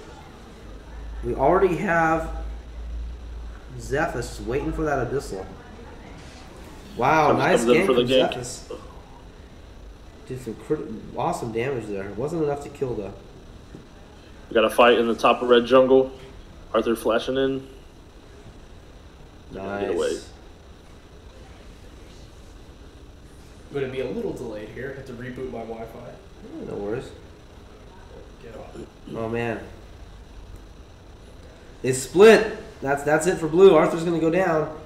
We already have Zephys waiting for that Abyssal. Wow, nice gank from Zephys. Did some awesome damage there. It wasn't enough to kill though. We got a fight in the top of red jungle. Arthur flashing in. Nice. Get away. I'm going to be a little delayed here. I have to reboot my Wi-Fi. No worries. Get on. Oh man. They split. That's it for blue. Arthur's gonna go down.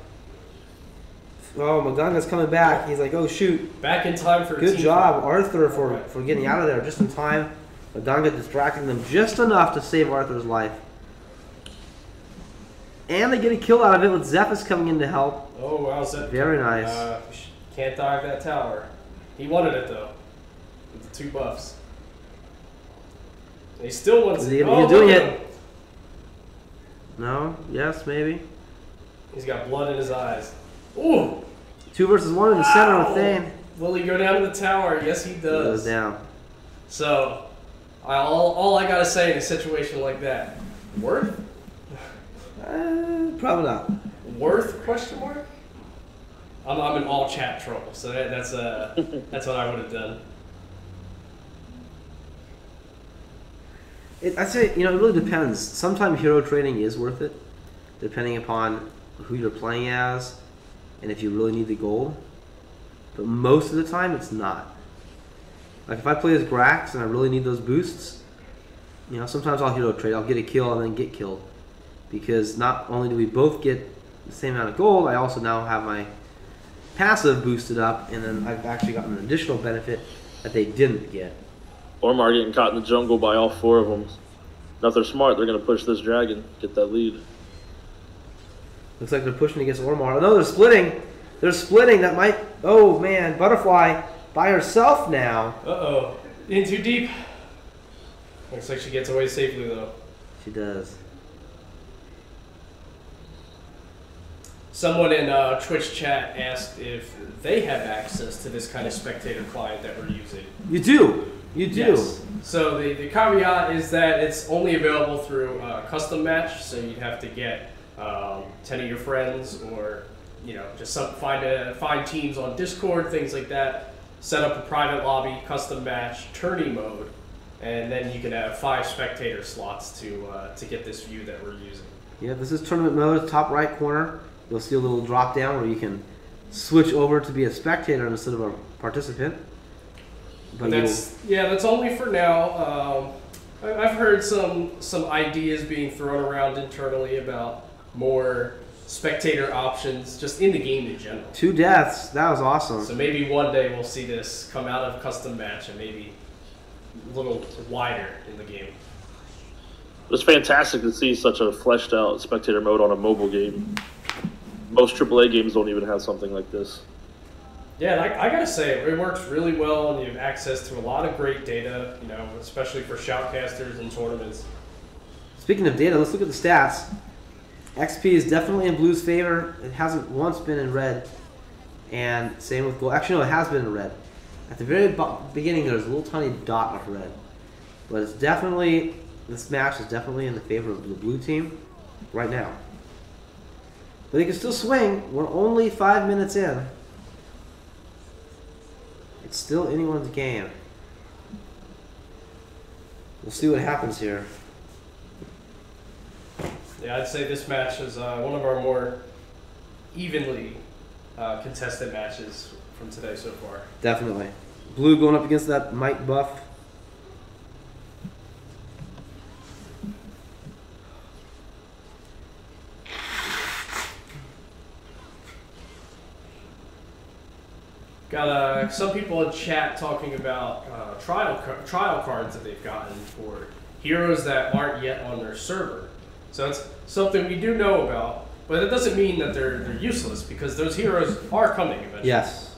Oh, Maganga's coming back. He's like, oh shoot. Back in time for a Good team job, fight. Arthur, for getting out of there just in time. Maganga distracting them just enough to save Arthur's life. And they get a kill out of it with Zephys coming in to help. Oh wow, Zephys. Very nice. Can't dive that tower. He wanted it though. With the 2 buffs. And he still wants it. He's Oh, doing look at it. him. No? Yes, maybe. He's got blood in his eyes. Ooh! 2 versus 1 in the center with Thane. Will he go down to the tower? Yes, he does. He goes down. So, all I gotta say in a situation like that, worth? Probably not. Worth? Question mark? I'm an all chat troll, so that's what I would have done. I'd say, it really depends. Sometimes hero trading is worth it, depending upon who you're playing as and if you really need the gold. But most of the time, it's not. Like if I play as Grax and I really need those boosts, sometimes I'll hero trade. I'll get a kill and then get killed. Because not only do we both get the same amount of gold, I also now have my passive boosted up, and then I've actually gotten an additional benefit that they didn't get. Ormar getting caught in the jungle by all 4 of them. Now if they're smart, they're going to push this dragon, get that lead. Looks like they're pushing against Ormar. Oh, no, they're splitting. They're splitting. That might... Oh, man. Butterfly by herself now. Uh-oh. In too deep. Looks like she gets away safely, though. She does. Someone in Twitch chat asked if they have access to this kind of spectator client that we're using. You do. You do. Yes. So the caveat is that it's only available through custom match, so you'd have to get 10 of your friends, or just find teams on Discord, things like that. Set up a private lobby, custom match, tourney mode, and then you can have 5 spectator slots to get this view that we're using. Yeah, this is tournament mode, top right corner. You'll see a little drop down where you can switch over to be a spectator instead of a participant. But that's only for now. I've heard some ideas being thrown around internally about more spectator options just in the game in general. 2 deaths. That was awesome. So maybe one day we'll see this come out of custom match and maybe a little wider in the game. It's fantastic to see such a fleshed out spectator mode on a mobile game. Most AAA games don't even have something like this. Yeah, I gotta say, it works really well, and you have access to a lot of great data, especially for shoutcasters and tournaments. Speaking of data, let's look at the stats. XP is definitely in Blue's favor. It hasn't once been in red. And same with gold. Actually, no, it has been in red. At the very beginning, there's a little tiny dot of red. But it's definitely, this match is definitely in the favor of the blue team right now. But they can still swing. We're only 5 minutes in. It's still anyone's game. We'll see what happens here. Yeah, I'd say this match is one of our more evenly contested matches from today so far. Definitely. Blue going up against that Might buff. Got some people in chat talking about trial cards that they've gotten for heroes that aren't yet on their server. So it's something we do know about, but it doesn't mean that they're useless, because those heroes are coming eventually. Yes.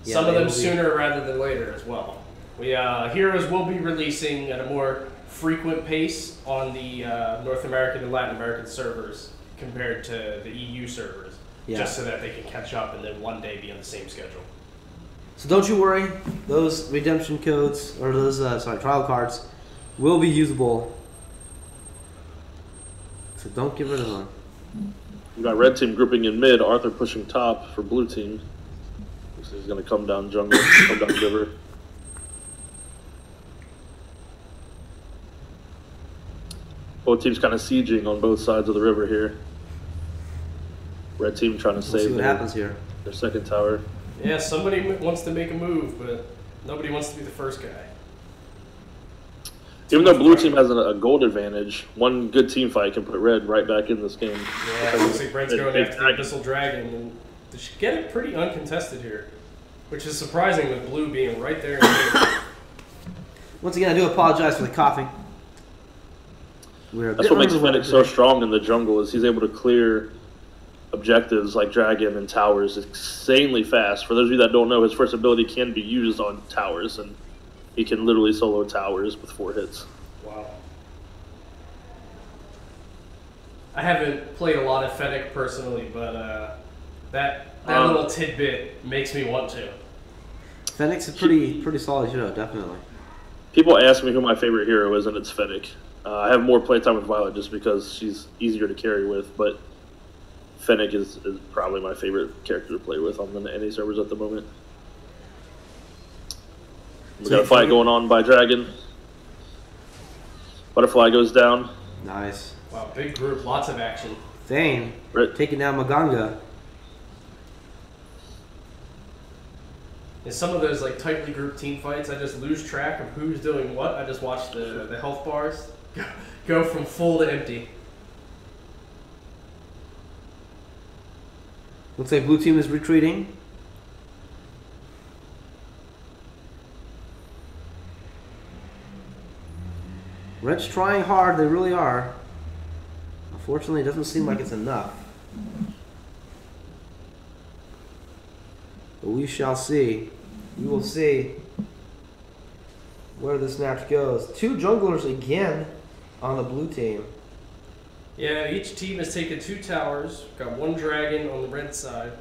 Some of them sooner rather than later as well. Heroes will be releasing at a more frequent pace on the North American and Latin American servers compared to the EU servers, just so that they can catch up and then one day be on the same schedule. So don't you worry, those redemption codes, or those trial cards, will be usable. So don't get rid of them. We got red team grouping in mid, Arthur pushing top for blue team. So he's going to come down jungle, come down river. Both teams kind of sieging on both sides of the river here. Red team trying to save see what happens here. Their second tower. Yeah, somebody wants to make a move, but nobody wants to be the first guy. Even though blue team has a gold advantage, one good team fight can put red right back in this game. Yeah, it looks like red's going after the Abyssal Dragon, and they should get it pretty uncontested here, which is surprising with blue being right there. Once again, I do apologize for the coughing. That's what makes Fennec so strong in the jungle, is he's able to clear objectives like dragon and towers insanely fast. For those of you that don't know, his first ability can be used on towers, and he can literally solo towers with 4 hits. Wow. I haven't played a lot of Fennec personally, but that that little tidbit makes me want to. Fennec's a pretty solid hero, definitely. People ask me who my favorite hero is, and it's Fennec. I have more playtime with Violet just because she's easier to carry with, but Fennec is probably my favorite character to play with on the NA servers at the moment. We got a fight going on by Dragon. Butterfly goes down. Nice. Wow, big group, lots of action. Thane taking down Maganga. In some of those like tightly grouped team fights, I just lose track of who's doing what. I just watch the health bars go from full to empty. Looks like blue team is retreating. Red's trying hard, they really are. Unfortunately, it doesn't seem like it's enough. But we shall see. We will see where this match goes. 2 junglers again on the blue team. Yeah, each team has taken 2 towers. Got 1 dragon on the red side.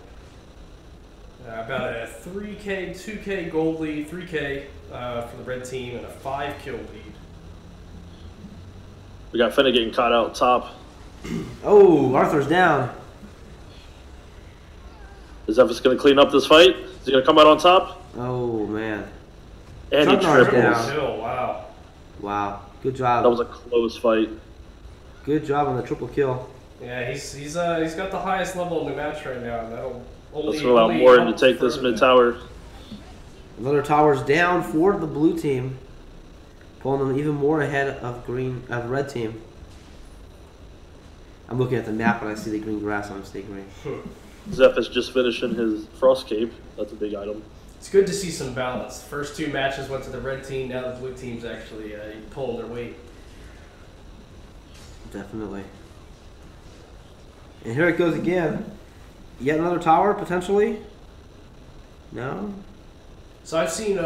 About a 3k, 2k gold lead, 3k for the red team, and a 5 kill lead. We got Fennec getting caught out top. Oh, Arthur's down. Is Zephyrus going to clean up this fight? Is he going to come out on top? Oh, man. And he Chugnar's triples. down. Kill, wow. Wow. Good job. That was a close fight. Good job on the triple kill. Yeah, he's got the highest level in the match right now. And that'll only, Let's go out more to take this mid tower. Another tower's down for the blue team, pulling them even more ahead of red team. I'm looking at the map and I see the green grass on stay green. Zeph is just finishing his frost cape. That's a big item. It's good to see some balance. First 2 matches went to the red team. Now the blue team's actually pulling their weight. Definitely. And here it goes again. Yet another tower, potentially? No? So I've seen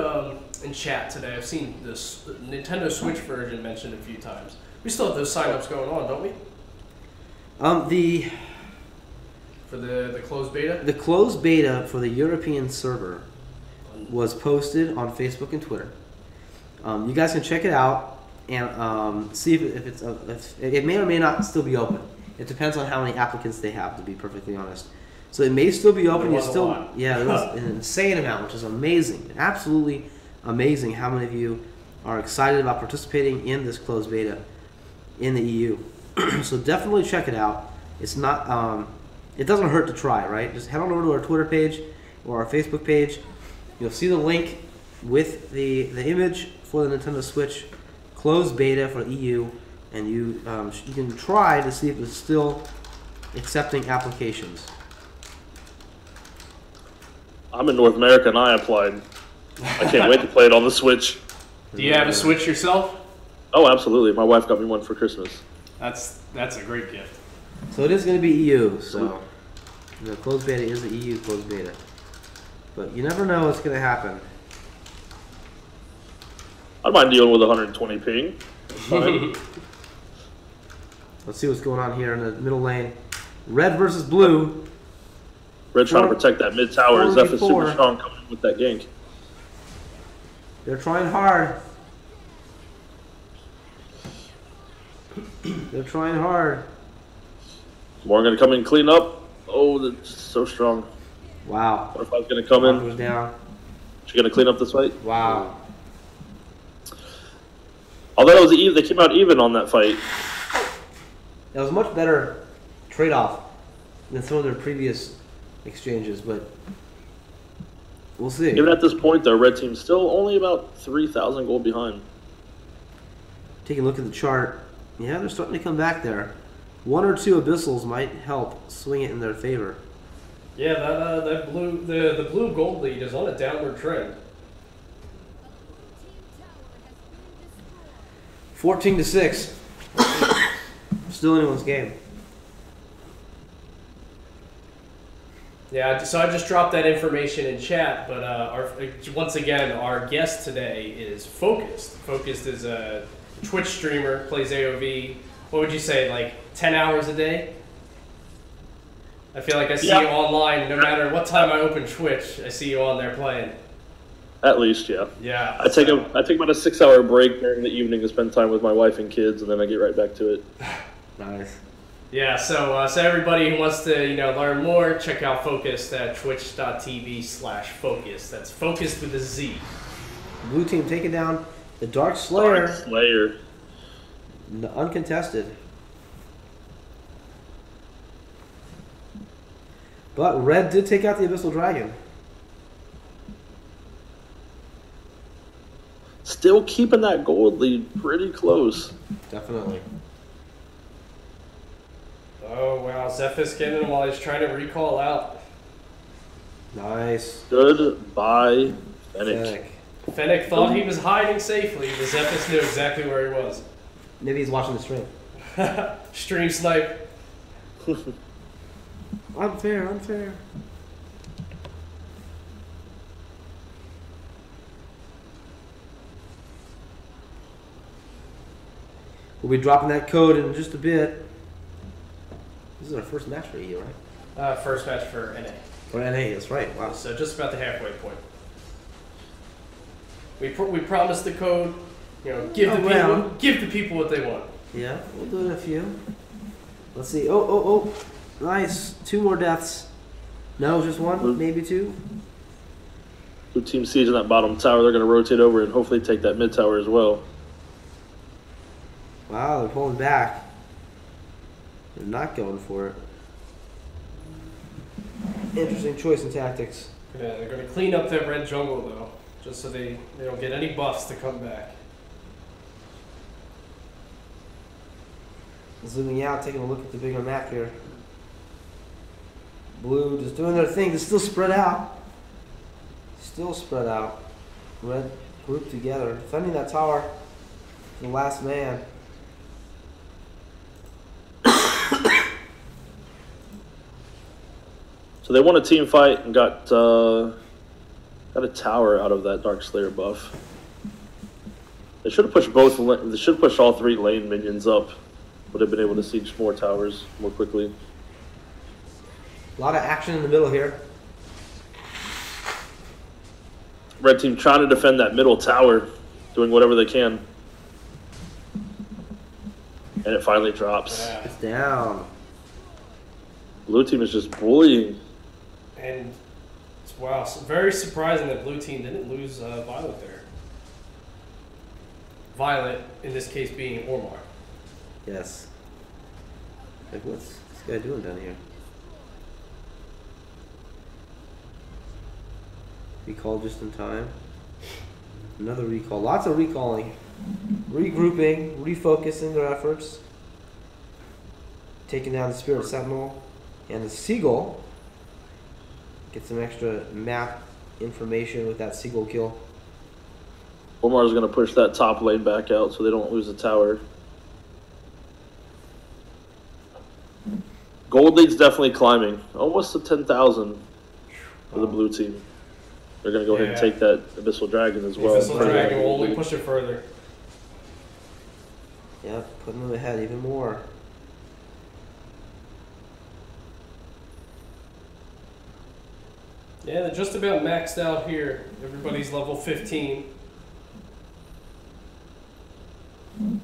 in chat today, I've seen this Nintendo Switch version mentioned a few times. We still have those signups going on, don't we? For the closed beta? The closed beta for the European server was posted on Facebook and Twitter. You guys can check it out and see if it may or may not still be open. It depends on how many applicants they have, to be perfectly honest. So it may still be open. There was a lot. Yeah, there was an insane amount, which is amazing, absolutely amazing. How many of you are excited about participating in this closed beta in the EU? So definitely check it out. It's not. It doesn't hurt to try, right? Just head on over to our Twitter page or our Facebook page. You'll see the link with the image for the Nintendo Switch closed beta for EU, and you can try to see if it's still accepting applications. I'm in North America and I applied. I can't wait to play it on the Switch. Do you have a Switch yourself? Oh, absolutely. My wife got me one for Christmas. That's a great gift. So it is going to be EU. So the closed beta is the EU closed beta, but you never know what's going to happen. I don't mind dealing with 120 ping. Fine. Let's see what's going on here in the middle lane. Red versus blue. Red trying to protect that mid tower. Zeph is 4v4. super strong coming in with that gank. They're trying hard. They're trying hard. Morgan come in and clean up. Oh, that's so strong. Wow. Butterfly's going to come in. Goes down. She's going to clean up this fight. Wow. Although it was even, they came out even on that fight. That was a much better trade-off than some of their previous exchanges, but we'll see. Even at this point, the red team's still only about 3,000 gold behind. Taking a look at the chart, yeah, they're starting to come back there. 1 or 2 abyssals might help swing it in their favor. Yeah, that the blue gold lead is on a downward trend. 14-6. Still anyone's game. Yeah, so I just dropped that information in chat, but once again, our guest today is Focused. Focused is a Twitch streamer, plays AoV. What would you say, like 10 hours a day? I feel like I see you online no matter what time I open Twitch. I see you on there playing. At least, yeah. Yeah. I take about a 6-hour break during the evening to spend time with my wife and kids, and then I get right back to it. Nice. Yeah, so everybody who wants to learn more, check out Focused at twitch.tv/Focused. That's Focused with a Z. Blue team taking down the Dark Slayer. Dark Slayer. Uncontested. But red did take out the Abyssal Dragon. Still keeping that gold lead pretty close. Definitely. Oh, wow. Zephyr's getting him while he's trying to recall out. Nice. Goodbye, Fennec. Fennec thought he was hiding safely, but Zephyr's knew exactly where he was. Maybe he's watching the stream. Stream snipe. Unfair, unfair. We'll be dropping that code in just a bit. This is our first match for EU, right? First match for NA. For NA, that's right. Wow. So just about the halfway point. We promised the code. Give the people what they want. Yeah, we'll do it in a few. Let's see. Oh. Nice. 2 more deaths. No, just 1, maybe 2. Blue team siege in that bottom tower. They're going to rotate over and hopefully take that mid tower as well. Wow, they're pulling back. They're not going for it. Interesting choice in tactics. Yeah, they're going to clean up that red jungle, though, just so they don't get any buffs to come back. Zooming out, taking a look at the bigger map here. Blue just doing their thing. They're still spread out. Still spread out. Red grouped together. Defending that tower. The last man. So they won a team fight and got a tower out of that Dark Slayer buff. They should have pushed They should have pushed all 3 lane minions up. Would have been able to siege more towers more quickly. A lot of action in the middle here. Red team trying to defend that middle tower, doing whatever they can. And it finally drops. Yeah. It's down. Blue team is just bullying. And wow, very surprising that blue team didn't lose Violet there. Violet, in this case, being Ormar. Yes. Like, what's this guy doing down here? Recall just in time. Another recall. Lots of recalling. Regrouping, refocusing their efforts. Taking down the Spirit Sentinel and the Seagull. Get some extra map information with that Seagull kill. Omar's going to push that top lane back out so they don't lose the tower. Gold lead's definitely climbing. Almost to 10,000 for the blue team. They're going to go ahead and take that Abyssal Dragon as well. Abyssal Dragon will only push it further. Yeah, putting them ahead even more. Yeah, they're just about maxed out here. Everybody's level 15.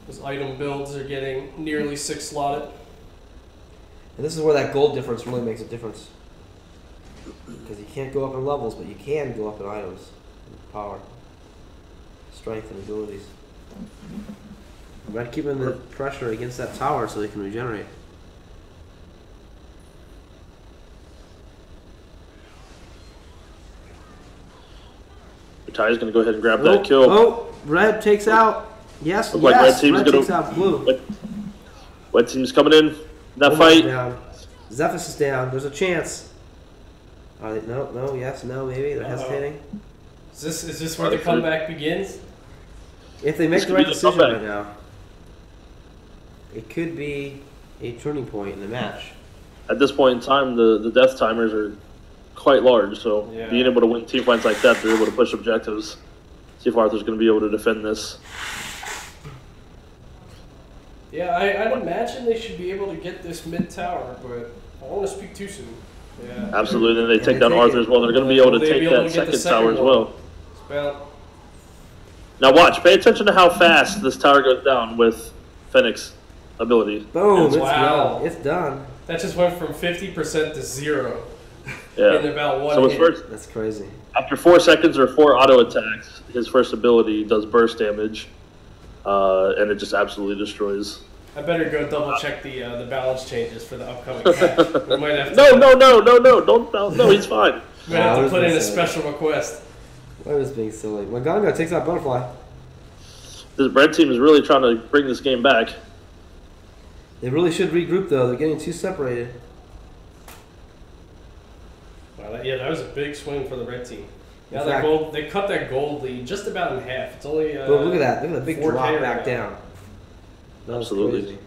Those item builds are getting nearly 6 slotted. And this is where that gold difference really makes a difference. Because you can't go up in levels, but you can go up in items. Power. Strength and abilities. Red keeping the pressure against that tower so they can regenerate. Ty's going to go ahead and grab that kill. Oh, red takes out. Yes, Looks like red team's red takes out blue. Red team's coming in that fight. Down. Zephyrus is down. There's a chance. Are they, no, yes, no, maybe. They're hesitating. Is this where the comeback begins? If they make the right decision right now, it could be a turning point in the match. At this point in time, the death timers are quite large, so being able to win team fights like that, they're able to push objectives. See if Arthur's going to be able to defend this. Yeah, I'd imagine they should be able to get this mid tower, but I don't want to speak too soon. Yeah. Absolutely. And they And take they down take Arthur it. as well. They're going to be able to They'll take be able that to get the second tower as one. well. It's about Now watch. Pay attention to how fast this tower goes down with Fennec's ability. Boom! It's Wow. done. It's done. that just went from 50% to 0 Yeah. in about one So his hit. first, That's crazy. after 4 seconds or 4 auto attacks, his first ability does burst damage, and it just absolutely destroys. I better go double check the balance changes for the upcoming patch. We might have to, No, he's fine. we might have Wow, to put in a this is special request. I was being silly. Maganga takes out Butterfly. This red team is really trying to bring this game back. They really should regroup though. They're getting too separated. Wow, that was a big swing for the red team. Now In that fact- gold, they cut that gold lead just about in half. It's only. But look at that. Look at the big 4K drop right back now. down. That was Absolutely. crazy.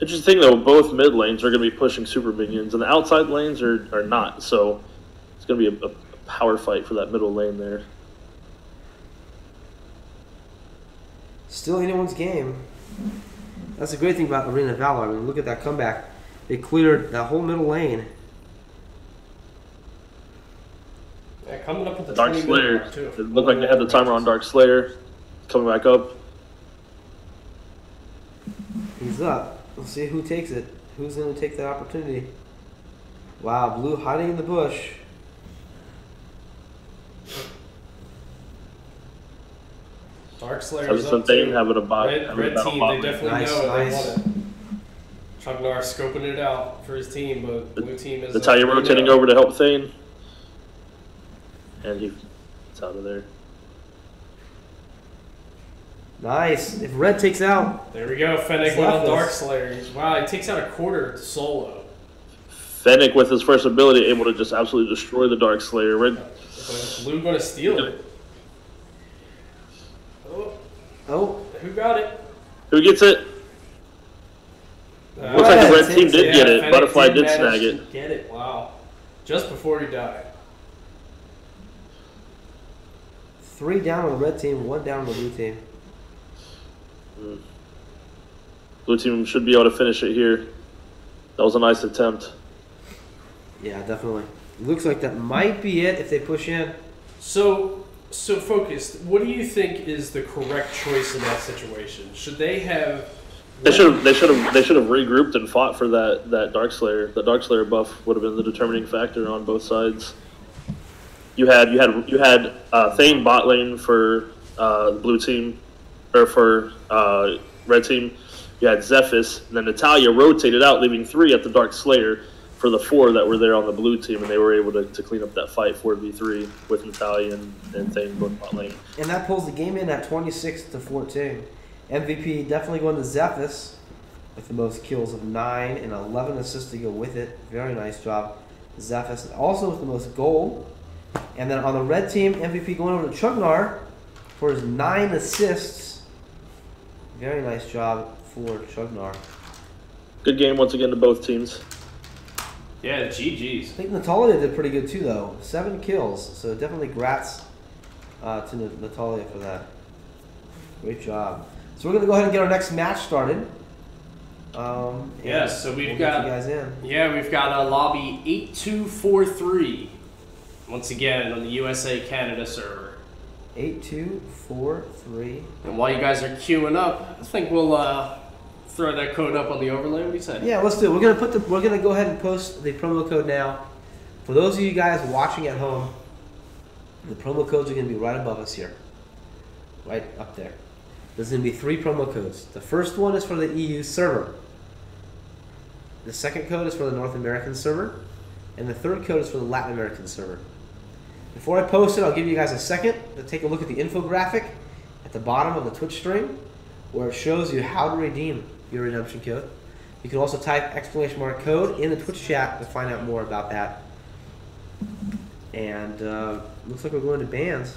Interesting though, both mid lanes are going to be pushing super minions, and the outside lanes are not. So it's going to be a power fight for that middle lane there. Still anyone's game. That's the great thing about Arena Valor. I mean, look at that comeback. They cleared that whole middle lane. Yeah, coming up with the Dark 20 Slayer. minute mark, too. It looked like they had the timer on Dark Slayer. Coming back up. He's up. We'll see who takes it. Who's going to take that opportunity? Wow, blue hiding in the bush. Dark Slayer's That's the up thing, too. having a bot. Red having a battle team, bot they lane. definitely Nice, know it. nice. They want it. Chugnar scoping it out for his team, but blue team is. Natalia they rotating know. over to help Thane. And it's out of there. Nice. If red takes out, There we go. Fennec It's went on left Dark us. Slayer. Wow, he takes out a quarter solo. Fennec with his first ability able to just absolutely destroy the Dark Slayer. Red, But blue going to steal it. Oh, oh, who got it? who gets it? Looks like the red team takes did get it. Fennec Butterfly did manage snag to it. Get it. Wow. Just before he died. 3 down on the red team, 1 down on the blue team. Blue team should be able to finish it here. That was a nice attempt. Yeah, definitely. It looks like that might be it if they push in. So focused. What do you think is the correct choice in that situation? Should they have? They should have regrouped and fought for that Dark Slayer. The Dark Slayer buff would have been the determining factor on both sides. You had Thane bot lane for the blue team, or for red team. You had Zephys, and then Natalia rotated out, leaving 3 at the Dark Slayer for the 4 that were there on the blue team, and they were able to clean up that fight 4v3 with Natalia and Thane both bot lane. And that pulls the game in at 26-14. MVP definitely going to Zephys with the most kills of 9 and 11 assists to go with it. Very nice job, Zephys. Also with the most gold. And then on the red team, MVP going over to Chugnar for his 9 assists. Very nice job for Chugnar. Good game once again to both teams. Yeah, GG's. I think Natalia did pretty good too, though. 7 kills, so definitely grats to Natalia for that. Great job. So we're gonna go ahead and get our next match started. Yes, so we'll we've get got you guys in. Yeah, we've got a lobby 8243. Once again on the USA Canada server. 8243. And while you guys are queuing up, I think we'll throw that code up on the overlay. What do you say? Yeah, let's do it. We're gonna go ahead and post the promo code now. For those of you guys watching at home, the promo codes are gonna be right above us here, right up there. There's gonna be 3 promo codes. The first one is for the EU server. The second code is for the North American server, and the third code is for the Latin American server. Before I post it, I'll give you guys a second to take a look at the infographic at the bottom of the Twitch stream, where it shows you how to redeem your redemption code. You can also type !code in the Twitch chat to find out more about that. And looks like we're going to bans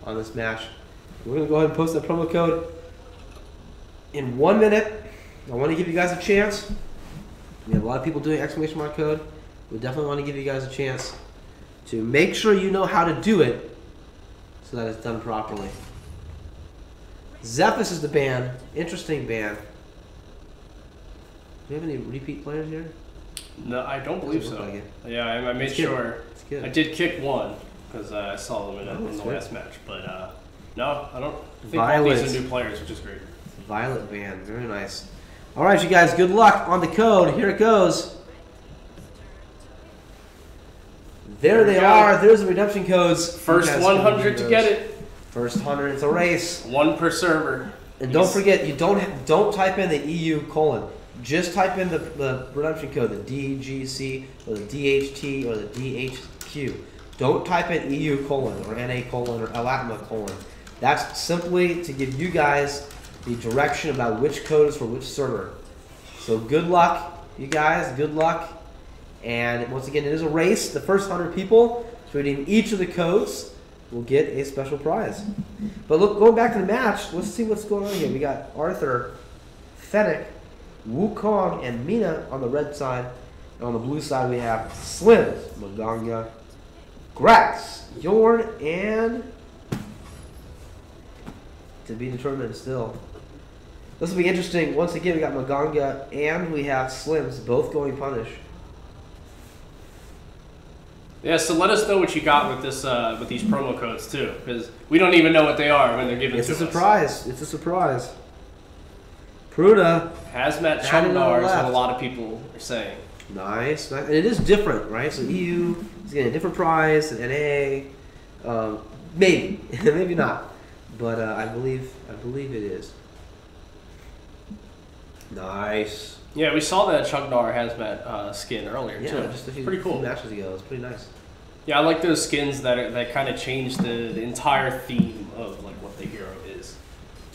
on this match. We're going to go ahead and post the promo code in 1 minute. I want to give you guys a chance. We have a lot of people doing !code. We definitely want to give you guys a chance to make sure you know how to do it, so that it's done properly. Zephys is the ban. Interesting ban. Do we have any repeat players here? No, I don't believe Doesn't so. look like it. Yeah, I made It's good. sure. It's good. I did kick one because I saw them in Oh, the that's last good. match. But no, I don't think all Violet. these are new players, which is great. Violet ban. Very nice. All right, you guys. Good luck on the code. Here it goes. There they we go. are. There's the redemption codes. First You guys 100 can to do get those. it. First 100. It's a race. One per server. And don't forget, you don't type in the EU colon. Just type in the redemption code, the DGC or the DHT or the DHQ. Don't type in EU colon or NA colon or LATMA colon. That's simply to give you guys the direction about which code is for which server. So good luck, you guys. Good luck. And once again, it is a race. The first 100 people to redeem each of the codes will get a special prize. But look, going back to the match, let's see what's going on here. We got Arthur, Fennec, Wukong, and Mina on the red side. And on the blue side, we have Slims, Maganga, Grax, Yorn, and to be determined still. This will be interesting. Once again, we got Maganga and we have Slims both going punish. Yeah, so let us know what you got with this with these promo codes too, because we don't even know what they are when they're given It's to a us. surprise. It's a surprise. Pruna. Hazmat Added on the Chumbar is what left. a lot of people are saying. Nice. And it is different, right? So EU is getting a different prize than NA. Maybe. Maybe not. But I believe it is. Nice. Yeah, we saw that Chugnar Hazmat skin earlier Yeah, too. just a few Pretty cool. matches ago. It's pretty nice. Yeah, I like those skins that kind of change the entire theme of like what the hero is.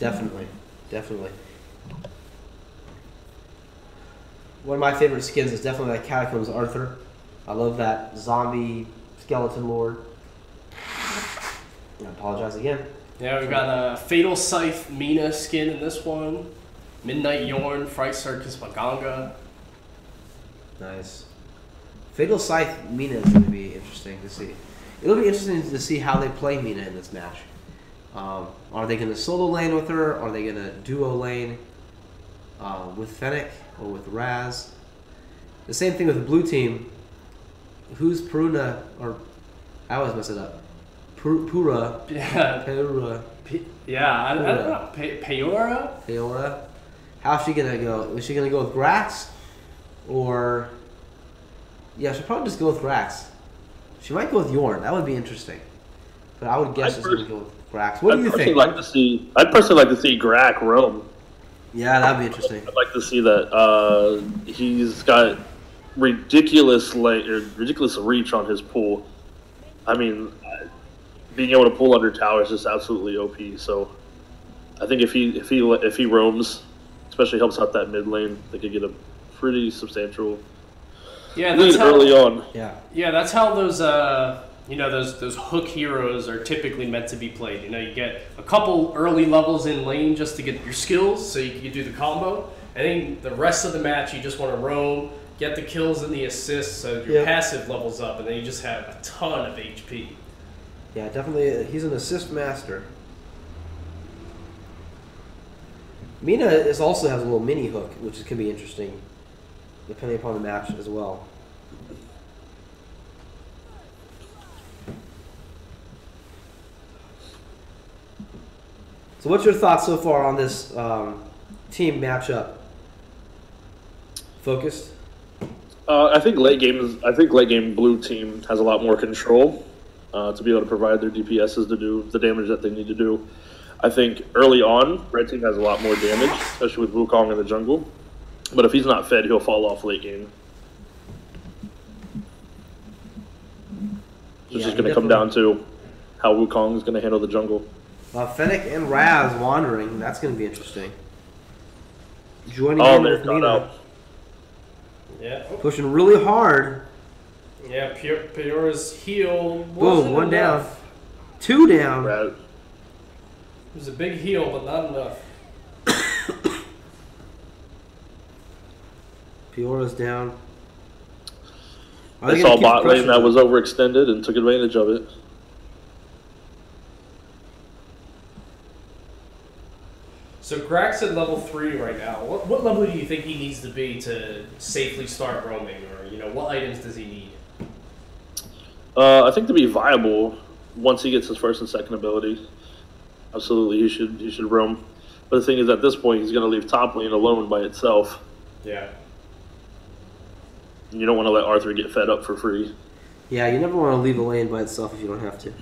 Definitely. Definitely. One of my favorite skins is definitely that Catacombs Arthur. I love that zombie skeleton lord. I apologize again. Yeah, we've got a Fatal Scythe Mina skin in this one. Midnight Yorn, Fright Circus Maganga. Nice. Fatal Scythe Mina is going to be interesting to see. It'll be interesting to see how they play Mina in this match. Are they going to solo lane with her? Are they going to duo lane with Fennec or with Raz? The same thing with the blue team. Who's Puruna? Or I always mess it up. Pura. Yeah. Pura. Yeah, I don't know. Peora? Peora. How's she going to go? Is she going to go with Grax? Or... Yeah, she'll probably just go with Grax. She might go with Yorn. That would be interesting. But I would guess she's going to go with Grax. What do you think? I'd personally like to see Grack roam. Yeah, that'd be interesting. I'd like to see that. He's got ridiculous reach on his pull. I mean, being able to pull under tower is just absolutely OP. So I think if he roams, especially helps out that mid lane, they could get a pretty substantial lead early on. Yeah, that's how those those hook heroes are typically meant to be played. You know, you get a couple early levels in lane just to get your skills, so you can do the combo, and then the rest of the match you just want to roam, get the kills and the assists, so your passive levels up, and then you just have a ton of HP. Yeah, definitely. He's an assist master. Mina also has a little mini hook, which can be interesting, depending upon the match as well. So what's your thoughts so far on this team matchup? Focused? I think late game blue team has a lot more control to be able to provide their DPSs to do the damage that they need to do. I think early on, red team has a lot more damage, especially with Wukong in the jungle. But if he's not fed, he'll fall off late game. It's just going to come down to how Wukong is going to handle the jungle. Fennec and Raz wandering. That's going to be interesting. Joining in with Mina. Yeah. Pushing really hard. Yeah, Peora's heal. Boom, one down. Two down. Raz. It was a big heal, but not enough. Peora's down. They saw bot lane that was overextended and took advantage of it. So Grack's at level 3 right now. What level do you think he needs to be to safely start roaming, or what items does he need? I think to be viable, once he gets his first and second ability, absolutely he should roam. But the thing is, at this point, he's going to leave top lane alone by itself. Yeah. You don't want to let Arthur get fed up for free. Yeah, you never want to leave a lane by itself if you don't have to.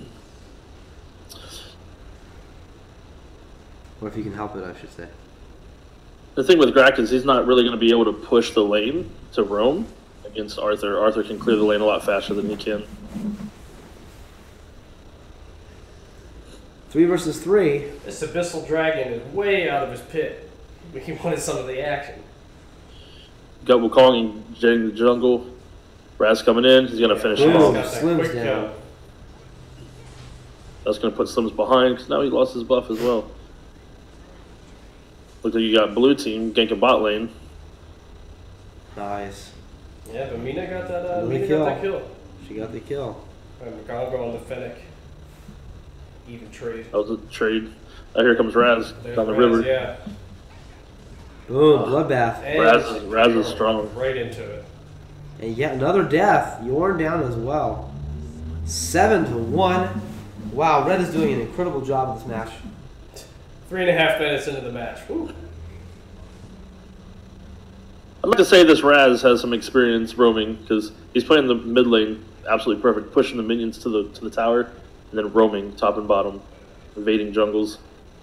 Or if you can help it, I should say. The thing with Grack is he's not really going to be able to push the lane to roam against Arthur. Arthur can clear the lane a lot faster than he can. 3 versus 3. This Abyssal Dragon is way out of his pit. He wanted some of the action. Got Wukong getting the jungle. Raz coming in. He's going to finish him Boom. off. Slim's down. That's going to put Slims behind because now he lost his buff as well. Looks like you got blue team ganking bot lane. Nice. Yeah, but Mina got that. Mina got that kill. She got the kill. And Magongo on the Fennec. Even trade. That was a trade. Here comes Raz There's down the Raz, river. Yeah. Boom, bloodbath. And Raz is strong. Right into it. And yet another death. Yorn down as well. 7-1. Wow, Red is doing an incredible job of this match. 3.5 minutes into the match. Woo. I'd like to say this Raz has some experience roaming because he's playing the mid lane absolutely perfect, pushing the minions to the tower, and then roaming top and bottom, evading jungles,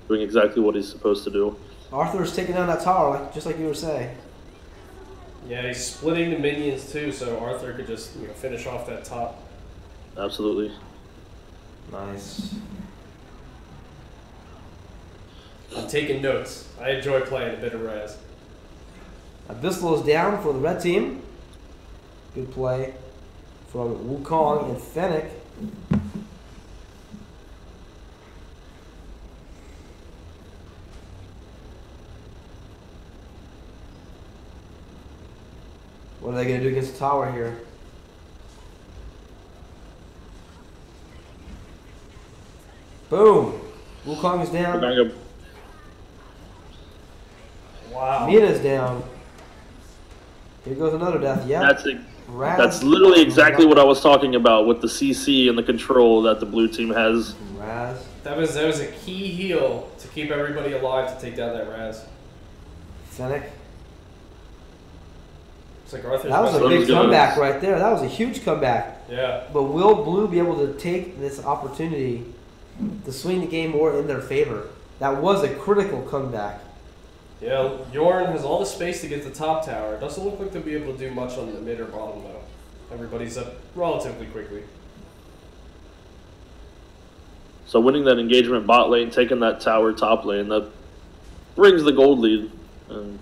doing exactly what he's supposed to do. Arthur's taking down that tower, just like you were saying. Yeah, he's splitting the minions too, so Arthur could just finish off that top. Absolutely. Nice. I'm taking notes. I enjoy playing a bit of Raz. Abyssal is down for the red team. Good play from Wukong and Fennec. What are they going to do against the tower here? Boom! Wukong is down. Wow. Mina's down. Here goes another death. Yeah. That's literally exactly what I was talking about with the CC and the control that the blue team has. Raz. That was a key heal to keep everybody alive to take down that Raz. Fennec. It's like Arthur's That was a big comeback right there. That was a huge comeback. Yeah. But will Blue be able to take this opportunity to swing the game more in their favor? That was a critical comeback. Yeah, Yorn has all the space to get to the top tower. Doesn't look like they'll be able to do much on the mid or bottom though. Everybody's up relatively quickly. So winning that engagement bot lane, taking that tower top lane, that brings the gold lead and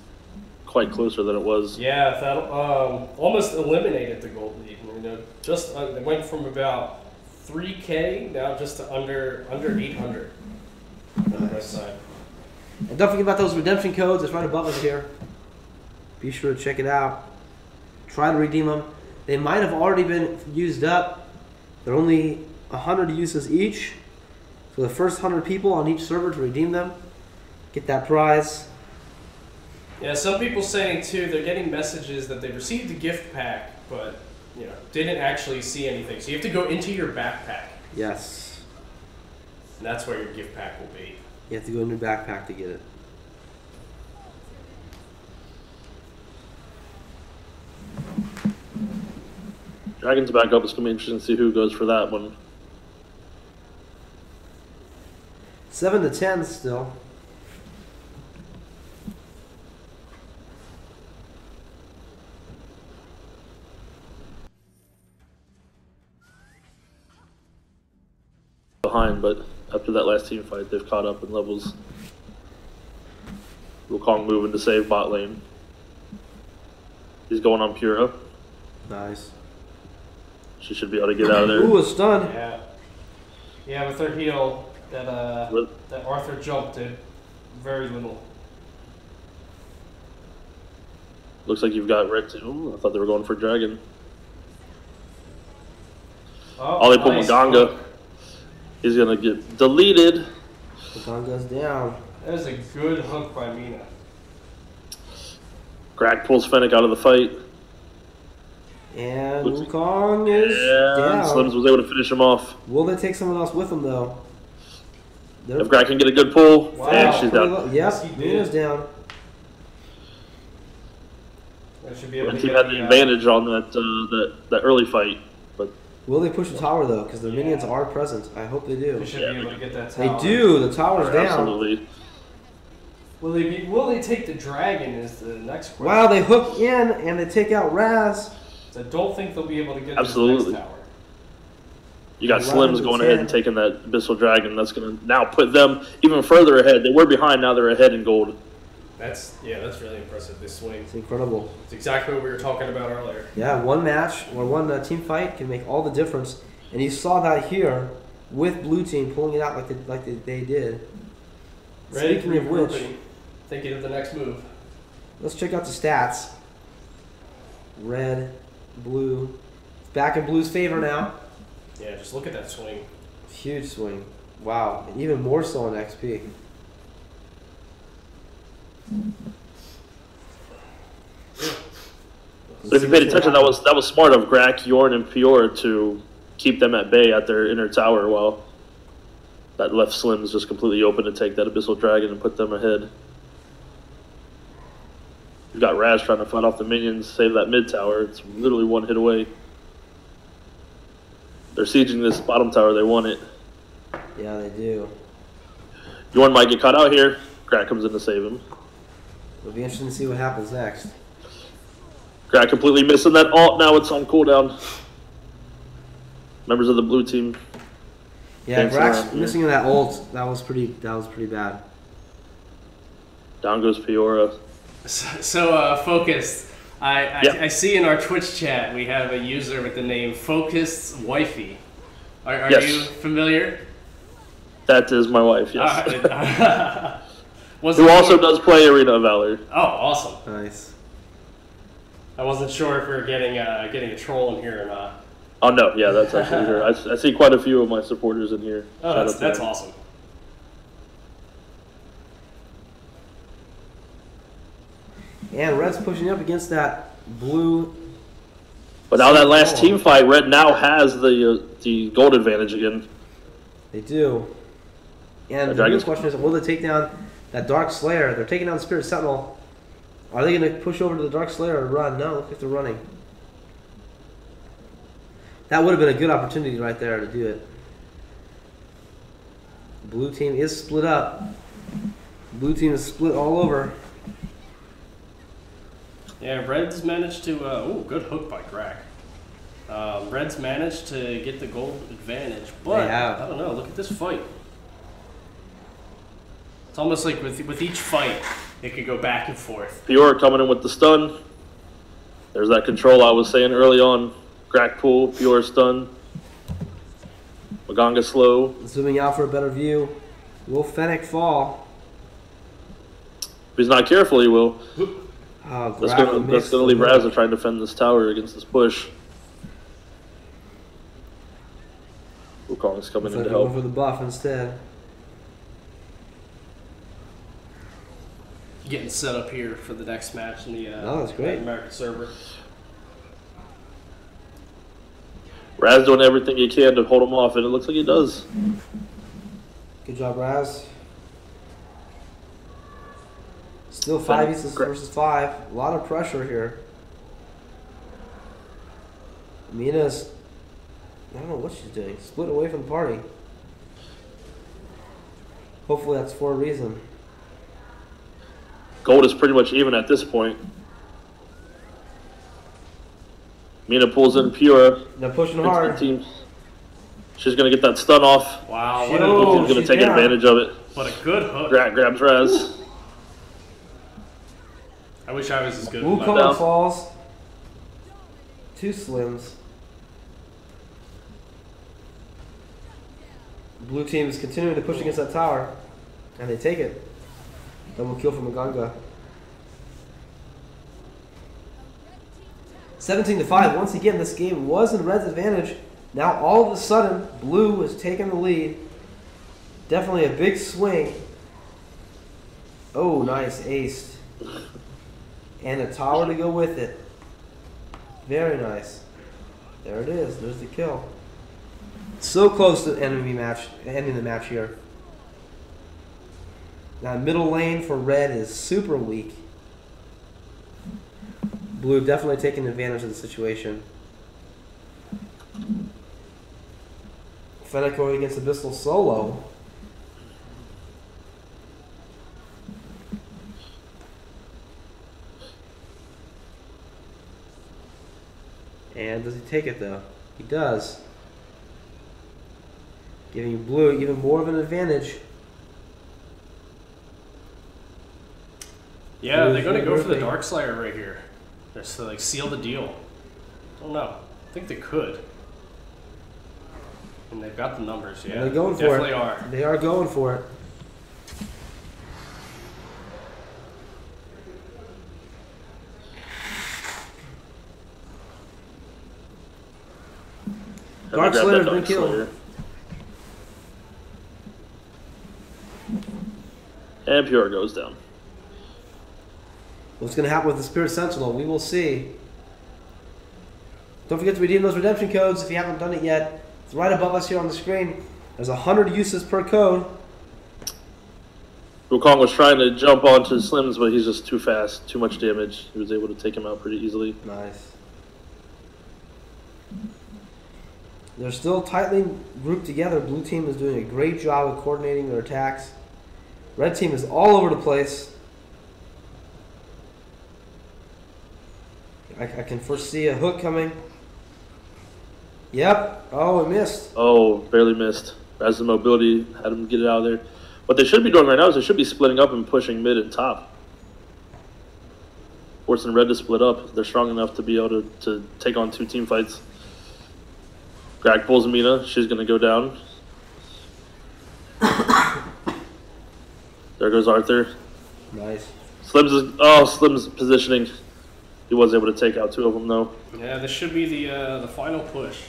quite closer than it was. Yeah, that almost eliminated the gold lead. Just it went from about 3K now just to under 800 on the right side. And don't forget about those redemption codes. It's right above us here. Be sure to check it out. Try to redeem them. They might have already been used up. They're only 100 uses each. So the first 100 people on each server to redeem them get that prize. Yeah, some people saying too they're getting messages that they received a gift pack, but didn't actually see anything. So you have to go into your backpack. Yes. And that's where your gift pack will be. You have to go in your backpack to get it. Dragon's back up. It's going to be interesting to see who goes for that one. 7-10 still. Behind, but after that last team fight, they've caught up in levels. Wukong moving to save bot lane. He's going on Pura. Nice. She should be able to get out of there. Ooh, a stun. Yeah. Yeah, with her heal, that Arthur jump did very little. Looks like you've got red too. I thought they were going for dragon. Oh, they put nice. Maganga. He's gonna get deleted. The gun goes down. That was a good hook by Mina. Grak pulls Fennec out of the fight. And Wukong is down. Slims was able to finish him off. Will they take someone else with them, though? If Grak can get a good pull, wow. and she's down. Yep, Mina's down. And team had the advantage on that early fight. But will they push the tower, though? Because their minions are present. I hope they do. They should be able to get that tower. They do. The tower's down. Absolutely. Will they take the dragon is the next question. Wow, they hook in and they take out Raz. I don't think they'll be able to get absolutely. this next tower. You got Slims going ahead and taking that Abyssal Dragon. That's going to now put them even further ahead. They were behind, now they're ahead in gold. That's really impressive, this swing. It's incredible. It's exactly what we were talking about earlier. Yeah, one match or one team fight can make all the difference. And you saw that here with blue team pulling it out like they did. Ready Speaking of which, thinking of the next move. let's check out the stats. Red, blue. It's back in blue's favor now. Yeah, just look at that swing. Huge swing. Wow. And even more so on XP. So if you paid attention, that was smart of Grak, Yorn, and Piora to keep them at bay at their inner tower while that left Slims just completely open to take that Abyssal Dragon and put them ahead. You've got Raz trying to fight off the minions, save that mid tower. It's literally one hit away. They're sieging this bottom tower. They want it. Yeah, they do. Yorn might get caught out here. Grak comes in to save him. It'll be interesting to see what happens next. Grak completely missing that ult. Now it's on cooldown. Members of the blue team. Yeah, Grak's missing that ult. That was pretty bad. Down goes Piora. So focused. I see in our Twitch chat we have a user with the name Focused Wifey. Are yes. you familiar? That is my wife, yes. Who also does play Arena of Valor. Oh, awesome. Nice. I wasn't sure if we were getting a troll in here or not. Oh, no. Yeah, that's actually her. I see quite a few of my supporters in here. Oh, that's awesome. And Red's pushing up against that blue. But now that last team fight, Red now has the gold advantage again. They do. And the real question is, will they take down that Dark Slayer? They're taking down the Spirit Sentinel. Are they going to push over to the Dark Slayer or run? No, look if they're running. That would have been a good opportunity right there to do it. Blue team is split up. Blue team is split all over. Yeah, Red's managed to... good hook by Grak. Red's managed to get the gold advantage, but I don't know. Look at this fight. It's almost like with each fight, it could go back and forth. Piora coming in with the stun. There's that control I was saying early on. Grak pull, Piora stun. Maganga slow. Zooming out for a better view. Will Fennec fall? If he's not careful, he will. Oh, that's going to leave Raz to try and defend this tower against this push. Wukong's coming in to help. Going for the buff instead. Getting set up here for the next match in the that's great. American server. Raz doing everything he can to hold him off, and it looks like he does. Good job, Raz. Still 5 East versus 5. A lot of pressure here. Mina's, I don't know what she's doing. Split away from the party. Hopefully that's for a reason. Gold is pretty much even at this point. Mina pulls in Piora. They're pushing hard. She's going to get that stun off. Wow. She's going to take advantage of it. What a good hook. Grabs Raz. I wish I was as good. Wukong falls. 2 Slims. Blue team is continuing to push against that tower. And they take it. Double kill from Maganga. 17-5. Once again, this game was in Red's advantage. Now all of a sudden, Blue is taking the lead. Definitely a big swing. Oh, nice ace. And a tower to go with it. Very nice. There it is. There's the kill. So close to ending the match here. Now middle lane for red is super weak. Blue definitely taking advantage of the situation. Fennec going against Abyssal solo. And does he take it though? He does. Giving blue even more of an advantage. Yeah, they're going to go for the Dark Slayer right here. Just to like seal the deal. I don't know. I think they could. And they've got the numbers, yeah. And they're going for it. Definitely are. They are going for it. Dark Slayer's been killed. And Pure goes down. What's going to happen with the Spirit Sentinel? We will see. Don't forget to redeem those redemption codes if you haven't done it yet. It's right above us here on the screen. There's 100 uses per code. Wukong was trying to jump onto Slims, but he's just too fast, too much damage. He was able to take him out pretty easily. Nice. They're still tightly grouped together. Blue team is doing a great job of coordinating their attacks. Red team is all over the place. I can foresee a hook coming. Yep. Oh, it missed. Oh, barely missed. As the mobility had him get it out of there. What they should be doing right now is they should be splitting up and pushing mid and top. Forcing red to split up. They're strong enough to be able to take on 2 team fights. Greg pulls Mina. She's going to go down. There goes Arthur. Nice. Slim's positioning. He was able to take out 2 of them, though. Yeah, this should be the final push.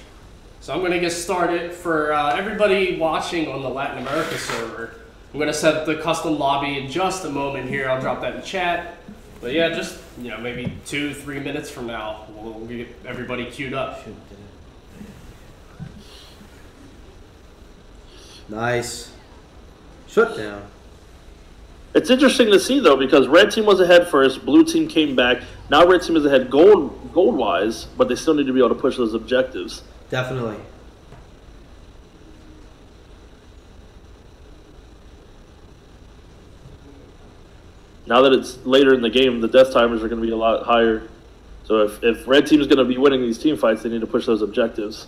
So I'm going to get started. For everybody watching on the Latin America server, I'm going to set up the custom lobby in just a moment here. I'll drop that in chat. But yeah, just maybe 2-3 minutes from now, we'll get everybody queued up. Nice. Shut down. It's interesting to see, though, because red team was ahead first, blue team came back. Now red team is ahead gold-wise, but they still need to be able to push those objectives. Definitely. Now that it's later in the game, the death timers are going to be a lot higher. So if red team is going to be winning these team fights, they need to push those objectives.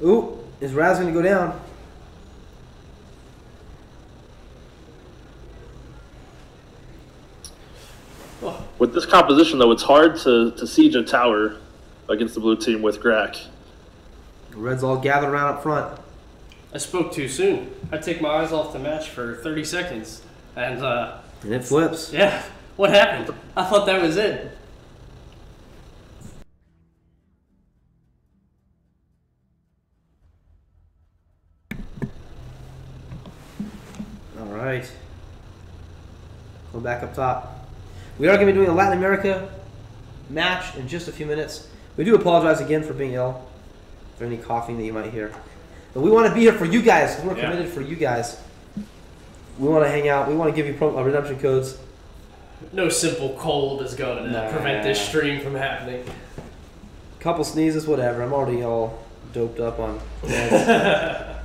Ooh, is Raz going to go down? With this composition, though, it's hard to siege a tower against the blue team with Grak. Red's all gathered around up front. I spoke too soon. I take my eyes off the match for 30 seconds. And it flips. Yeah. What happened? I thought that was it. All right. Go back up top. We are going to be doing a Latin America match in just a few minutes. We do apologize again for being ill, for any coughing that you might hear. But we want to be here for you guys, because we're committed for you guys. We want to hang out. We want to give you redemption codes. No simple cold is going to prevent this stream from happening. Couple sneezes, whatever. I'm already all doped up on meds.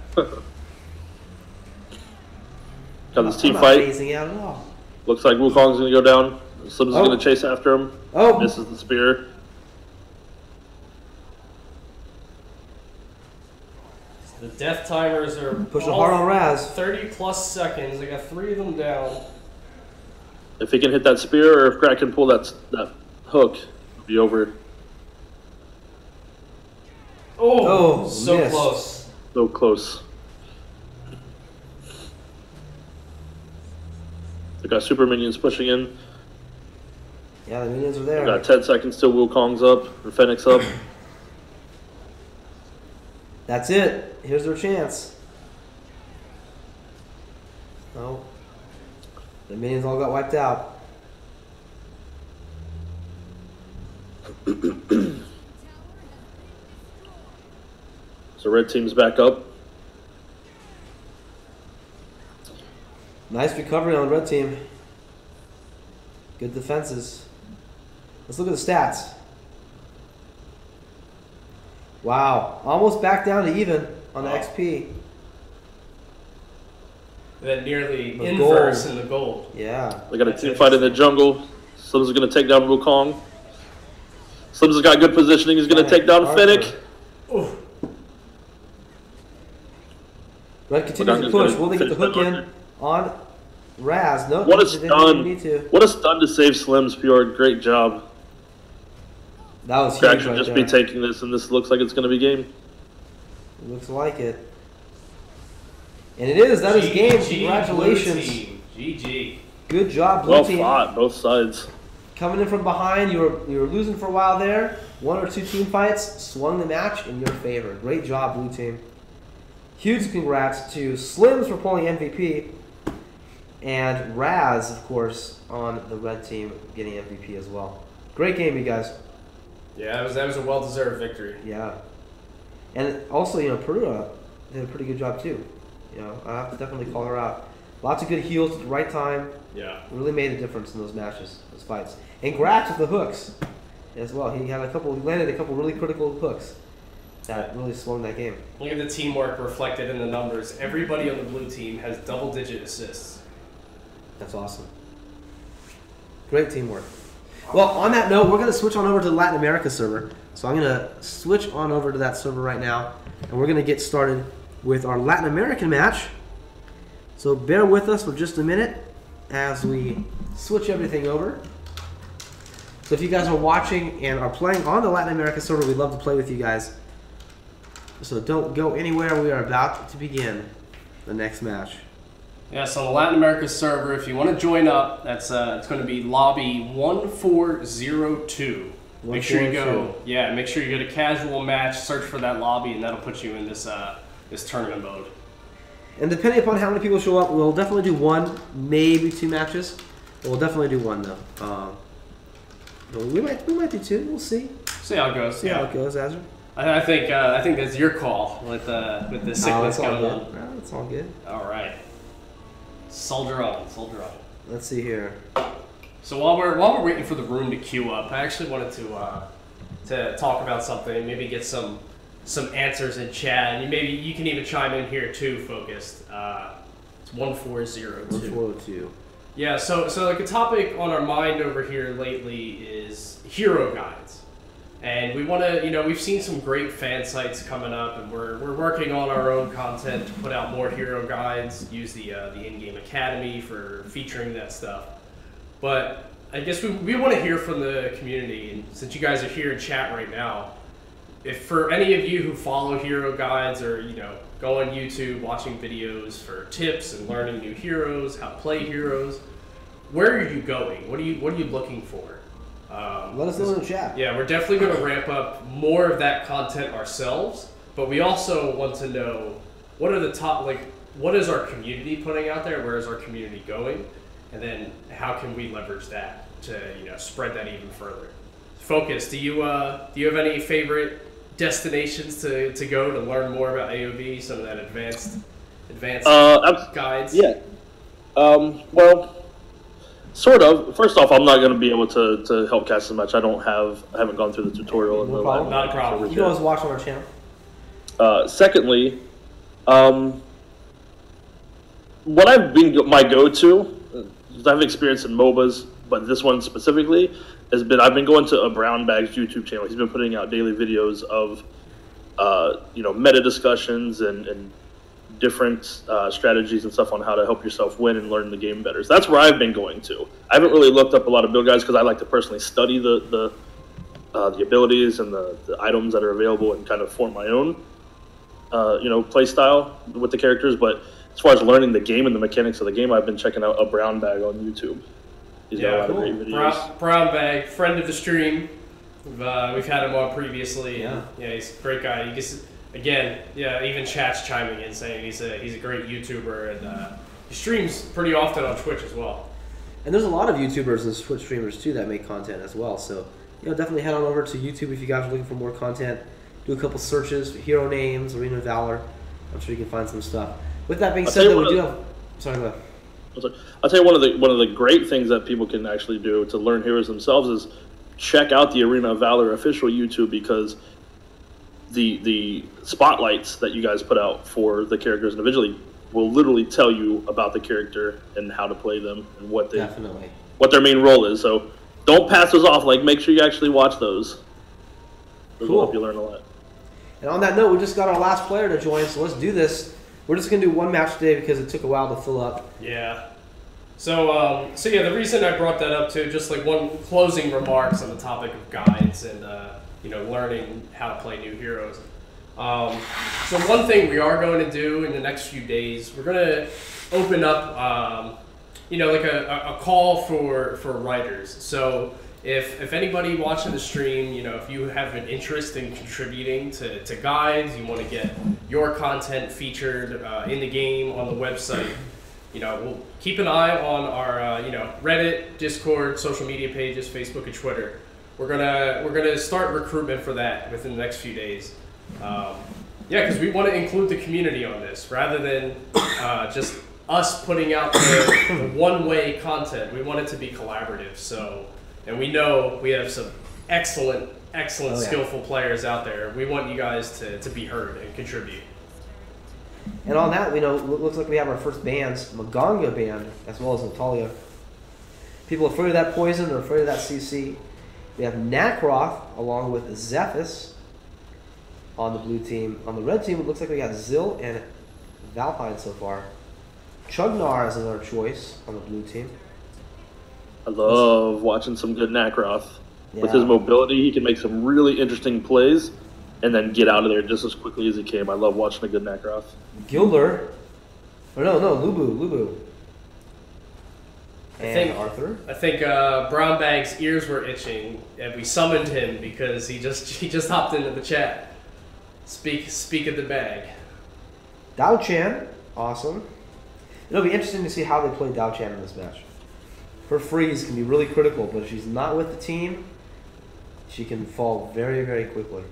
Got this team I'm fight. not phasing out at all. Looks like Wukong's going to go down. Slims is going to chase after him. Oh. Misses the spear. The death timers are pushing hard on Raz. 30 plus seconds. I got 3 of them down. If he can hit that spear, or if Crack can pull that hook, it'll be over. Oh, so missed. close. So close. They got super minions pushing in. Yeah, the minions are there. Got 10 seconds till Wukong's up, or Fennec's up. That's it. Here's their chance. Oh. The minions all got wiped out. So red team's back up. Nice recovery on the red team. Good defenses. Let's look at the stats. Wow. Almost back down to even on the XP. Then nearly The inverse gold. in the gold. Yeah. They got a team fight in the jungle. Slims is going to take down Wukong. Slims has got good positioning. He's going to take down Fennec. Ooh. Red continues to push. Will they get the hook in Archer. on Raz? No, What a they didn't need stun. to. What a stun to save Slims, Fjord. Great job. That was Jack huge should right just there. be taking this, and this looks like it's going to be game. Looks like it. And it is. That is game. GG, Congratulations. Blue team. GG. Good job, blue Well team. fought, both sides. Coming in from behind, you were losing for a while there. 1 or 2 team fights swung the match in your favor. Great job, blue team. Huge congrats to Slims for pulling MVP, and Raz, of course, on the red team getting MVP as well. Great game, you guys. Yeah, that was a well-deserved victory. Yeah, and also, Peru did a pretty good job too. I have to definitely call her out. Lots of good heals at the right time. Yeah. Really made a difference in those matches, those fights. And Gratz with the hooks as well. He landed a couple really critical hooks that really swung that game. Look at the teamwork reflected in the numbers. Everybody on the blue team has double-digit assists. That's awesome. Great teamwork. Well, on that note, we're going to switch on over to the Latin America server. So I'm going to switch on over to that server right now, and we're going to get started with our Latin American match. So bear with us for just a minute as we switch everything over. So if you guys are watching and are playing on the Latin America server, we'd love to play with you guys. So don't go anywhere. We are about to begin the next match. Yeah, so on the Latin America server, if you want to join up, that's it's going to be lobby 1402. Make sure you go. Yeah, make sure you go to casual match, search for that lobby, and that'll put you in this this tournament mode. And depending upon how many people show up, we'll definitely do 1, maybe 2 matches. But we'll definitely do 1 though. But we might do 2. We'll see. See how it goes. See how it goes, Azure. I think that's your call with the sickness going on. No, it's all good. All right. Soldier on, soldier on. Let's see here. So while we're waiting for the room to queue up, I actually wanted to talk about something. Maybe get some answers in chat, and maybe you can even chime in here too. Focused. It's 1402. 1402. Yeah. So like a topic on our mind over here lately is hero guides. And we want to, we've seen some great fan sites coming up, and we're working on our own content to put out more hero guides, use the in-game academy for featuring that stuff. But I guess we want to hear from the community, and since you guys are here in chat right now, if for any of you who follow hero guides or, go on YouTube watching videos for tips and learning new heroes, how to play heroes, where are you going? What are you looking for? Let us know in the chat. Yeah, we're definitely going to ramp up more of that content ourselves, but we also want to know what are the top, what is our community putting out there? Where is our community going? And then how can we leverage that to, spread that even further? Focus, do you have any favorite destinations to go to learn more about AOV, some of that advanced guides? Yeah. Well, sort of. First off, I'm not going to be able to help cast as much. I haven't gone through the tutorial. No problem. Not a problem. You can always watch on our channel. Secondly, what my go-to, I have experience in MOBAs, but this one specifically I've been going to a Brown Bag's YouTube channel. He's been putting out daily videos of, meta discussions and different strategies and stuff on how to help yourself win and learn the game better. So that's where I've been going to. I haven't really looked up a lot of build guides because I like to personally study the abilities and the items that are available and kind of form my own, play style with the characters. But as far as learning the game and the mechanics of the game, I've been checking out a Brown Bag on YouTube. He's got a lot of great videos. Brown Bag, friend of the stream. We've had him on previously. Yeah. Yeah, he's a great guy. again, yeah, even chat's chiming in saying he's a great YouTuber and he streams pretty often on Twitch as well. And there's a lot of YouTubers and Twitch streamers too that make content as well. So definitely head on over to YouTube if you guys are looking for more content. Do a couple searches, hero names, Arena of Valor. I'm sure you can find some stuff. With that being said, we do have. Sorry, go ahead. I'll tell you one of the great things that people can actually do to learn heroes themselves is check out the Arena of Valor official YouTube, because the spotlights that you guys put out for the characters individually will literally tell you about the character and how to play them and what their main role is. So don't pass those off. Like, make sure you actually watch those. Those will help you learn a lot. And on that note, we just got our last player to join, so let's do this. We're just going to do one match today because it took a while to fill up. Yeah. So yeah, the reason I brought that up too, just like one closing remarks on the topic of guides and learning how to play new heroes. So one thing we are going to do in the next few days, we're going to open up, like a call for writers. So if anybody watching the stream, if you have an interest in contributing to guides, you want to get your content featured in the game on the website, we'll keep an eye on our Reddit, Discord, social media pages, Facebook and Twitter. We're gonna start recruitment for that within the next few days. Because we want to include the community on this rather than just us putting out the one-way content. We want it to be collaborative. So, and we know we have some excellent, skillful players out there. We want you guys to be heard and contribute. And on that, looks like we have our first bands, Maganga band, as well as Natalia. People afraid of that poison, they're afraid of that CC. We have Nakroth along with Zephys on the blue team. On the red team, it looks like we got Zill and Valpine so far. Chugnar is another choice on the blue team. I love watching some good Nakroth. Yeah. With his mobility, he can make some really interesting plays and then get out of there just as quickly as he came. I love watching a good Nakroth. Gilder. Lubu. Arthur. I think Brown Bag's ears were itching, and we summoned him because he just hopped into the chat. Speak of the bag. Dao Chan, awesome. It'll be interesting to see how they play Dao Chan in this match. Her freeze can be really critical, but if she's not with the team, she can fall very, very quickly.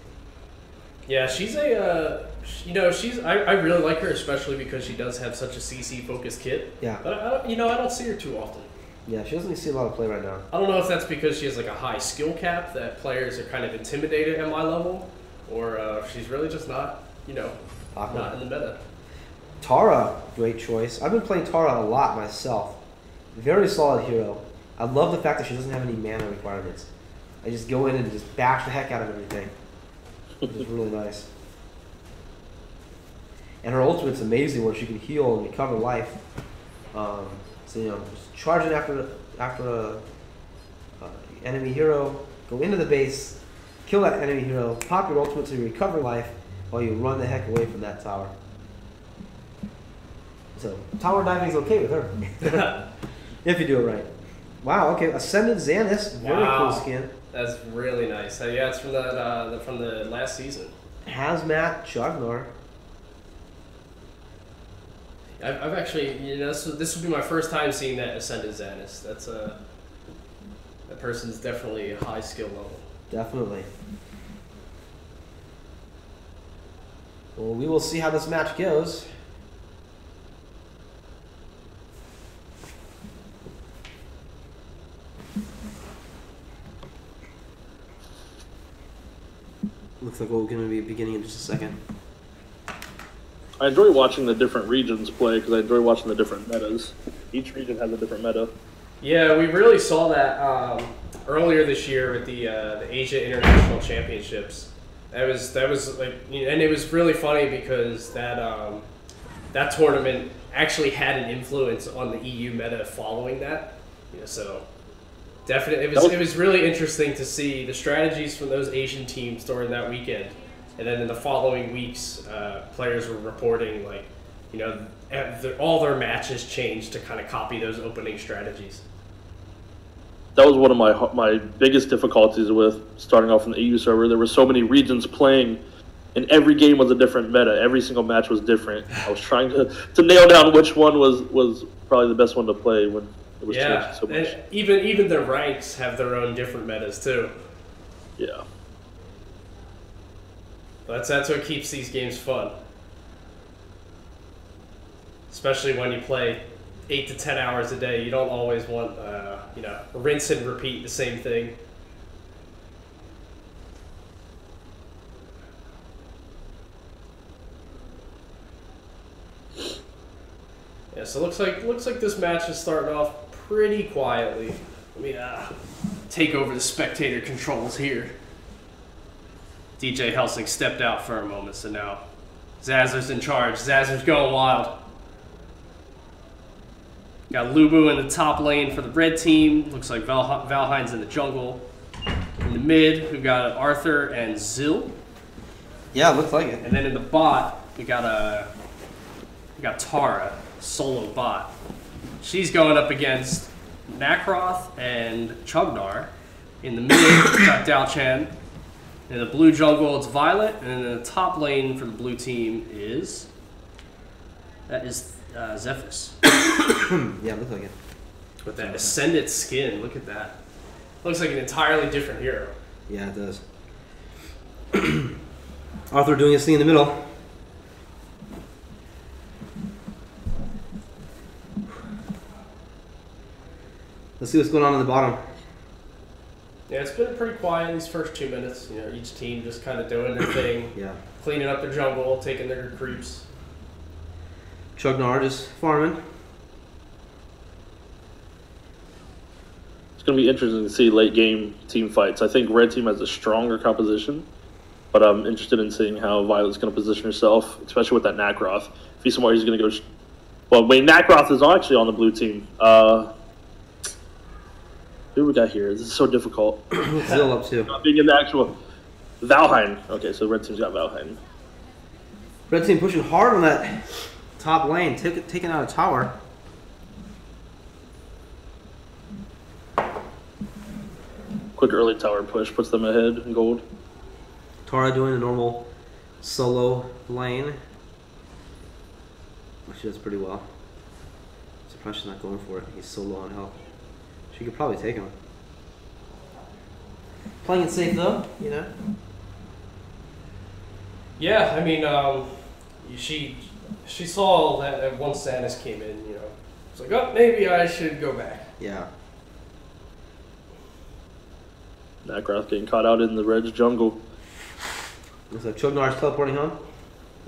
Yeah, she's I really like her, especially because she does have such a CC focused kit. Yeah. But I don't see her too often. Yeah, she doesn't see a lot of play right now. I don't know if that's because she has like a high skill cap that players are kind of intimidated at my level, or if she's really just not in the meta. Tara, great choice. I've been playing Tara a lot myself. Very solid hero. I love the fact that she doesn't have any mana requirements. I just go in and just bash the heck out of everything. Which is really nice. And her ultimate's amazing where she can heal and recover life. Just charging after a enemy hero, go into the base, kill that enemy hero, pop your ultimate to recover life while you run the heck away from that tower. So tower diving is okay with her. If you do it right. Wow, okay. Ascended Xanis, very cool skin. That's really nice. Yeah, it's from the last season. Hazmat Chugnar. I've actually, this would be my first time seeing that Ascended Xanis. That's that person's definitely a high skill level. Definitely. Well, we will see how this match goes. Looks like we're going to be beginning in just a second. I enjoy watching the different regions play because I enjoy watching the different metas. Each region has a different meta. Yeah, we really saw that earlier this year with the Asia International Championships. That was like, and it was really funny because that tournament actually had an influence on the EU meta following that. So definitely, it was really interesting to see the strategies from those Asian teams during that weekend. And then in the following weeks, players were reporting all their matches changed to kind of copy those opening strategies. That was one of my biggest difficulties with starting off in the EU server. There were so many regions playing and every game was a different meta. Every single match was different. I was trying to nail down which one was probably the best one to play when it was changing so much. And even the ranks have their own different metas too. Yeah. That's what keeps these games fun. Especially when you play 8 to 10 hours a day, you don't always want rinse and repeat the same thing. Yeah, so looks like this match is starting off pretty quietly. Let me take over the spectator controls here. DJ Helsing stepped out for a moment, so now Zazzer's in charge. Zazzer's going wild. Got Lubu in the top lane for the red team. Looks like Valhein's in the jungle. In the mid, we've got Arthur and Zill. Yeah, looks like it. And then in the bot, we got Tara, solo bot. She's going up against Nakroth and Chugnar. In the mid, we've got Dalchan. In the blue jungle, it's Violet. And in the top lane for the blue team is Zephyrus. Yeah, looks like it. With that Ascendant skin, look at that. Looks like an entirely different hero. Yeah, it does. Arthur doing his thing in the middle. Let's see what's going on the bottom. Yeah, it's been pretty quiet in these first 2 minutes. You know, each team just kind of doing their thing. Yeah. Cleaning up their jungle, taking their creeps. Chugnar just farming. It's going to be interesting to see late game team fights. I think red team has a stronger composition, but I'm interested in seeing how Violet's going to position herself, especially with that Nakroth. If he's somewhere, he's going to go. Well, wait, Nakroth is actually on the blue team. Who we got here? This is so difficult. Still up too. Not being in the actual Valheim. Okay, so red team's got Valheim. Red team pushing hard on that top lane, taking out a tower. Quick early tower push puts them ahead in gold. Tara doing a normal solo lane. She does pretty well. Surprised she's not going for it. He's so low on health. She could probably take him. Playing it safe though, you know. Yeah, I mean, she saw that once Sanis came in, you know, it's like, oh, maybe I should go back. Yeah. Nakroth getting caught out in the red's jungle. Looks like Chugnar's teleporting home.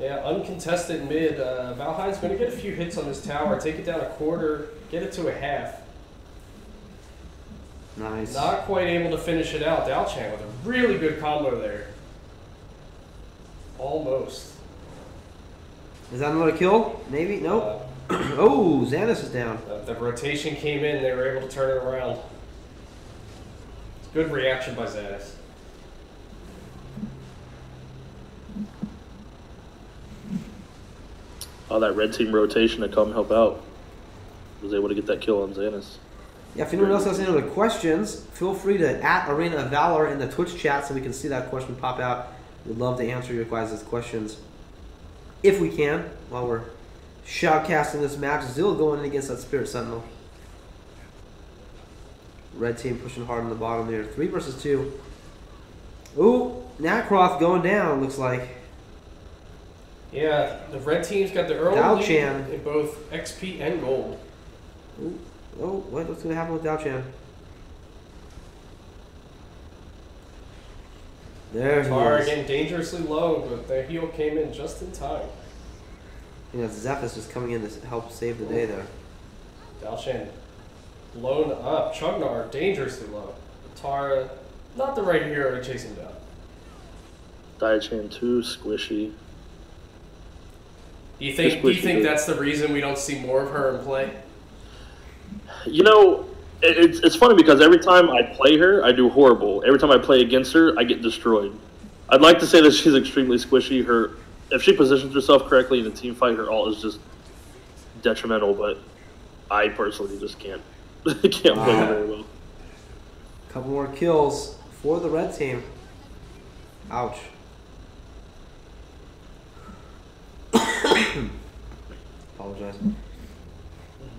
Yeah, uncontested mid. Valhein's going to get a few hits on this tower, take it down a quarter, get it to a half. Nice. Not quite able to finish it out. Dalchan with a really good combo there. Almost. Is that another kill? Maybe? Nope. Oh, Xanis is down. The rotation came in. They were able to turn it around. Good reaction by Xanis. Oh, that red team rotation to come help out. Was able to get that kill on Xanis. Yeah, if anyone else has any other questions, feel free to @Arena of Valor in the Twitch chat so we can see that question pop out. We'd love to answer your guys' questions if we can while we're shoutcasting this match. Zill going in against that Spirit Sentinel. Red team pushing hard on the bottom there. 3 versus 2. Ooh, Nakroth going down, looks like. Yeah, the red team's got the early Dalchan lead in both XP and gold. Ooh. Oh, what's going to happen with Dalchan? There he Tara is. again dangerously low, but the heal came in just in time. I think that's Zephyrus just coming in to help save the day there. Dalchan blown up. Chugnar dangerously low. Tara, not the right hero to chase him down. Diachan too squishy. Do you think that's the reason we don't see more of her in play? You know, it's funny because every time I play her, I do horrible. Every time I play against her, I get destroyed. I'd like to say that she's extremely squishy. If she positions herself correctly in a team fight, her ult is just detrimental. But I personally just can't play her very well. Couple more kills for the red team. Ouch. apologize.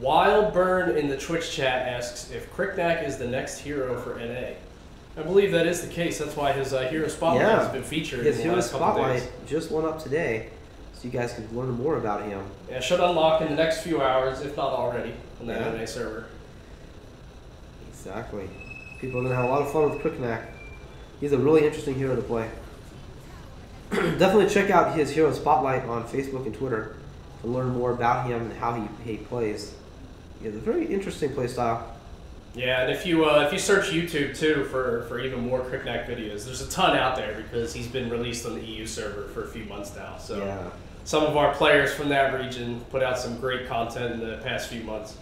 Wildburn in the Twitch chat asks if Cricknack is the next hero for NA. I believe that is the case. That's why his hero spotlight has been featured. His in the hero last couple spotlight days. just went up today, so you guys can learn more about him. Yeah, should unlock in the next few hours, if not already, on the NA server. Exactly. People are gonna have a lot of fun with Cricknack. He's a really interesting hero to play. Definitely check out his hero spotlight on Facebook and Twitter to learn more about him and how he plays. He has a very interesting play style. Yeah, and if you search YouTube too for even more Cricknack videos, there's a ton out there because he's been released on the EU server for a few months now. So some of our players from that region put out some great content in the past few months.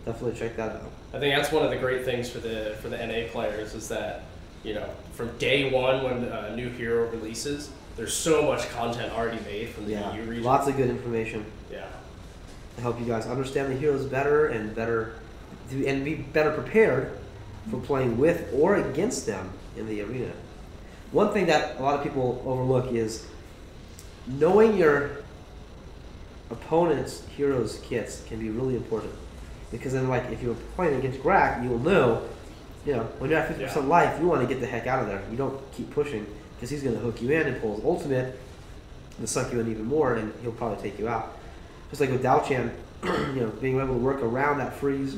Definitely check that out. I think that's one of the great things for the NA players is that, you know, from day one when a new hero releases, there's so much content already made from the EU region. Lots of good information. Yeah. To help you guys understand the heroes better and be better prepared for playing with or against them in the arena. One thing that a lot of people overlook is knowing your opponent's heroes kits can be really important. Because then, like, if you're playing against Grak, you'll know, you know, when you're at 50% life, you want to get the heck out of there. You don't keep pushing because he's going to hook you in and pull his ultimate to suck you in even more, and he'll probably take you out. Just like with Dao-Chan, you know, being able to work around that freeze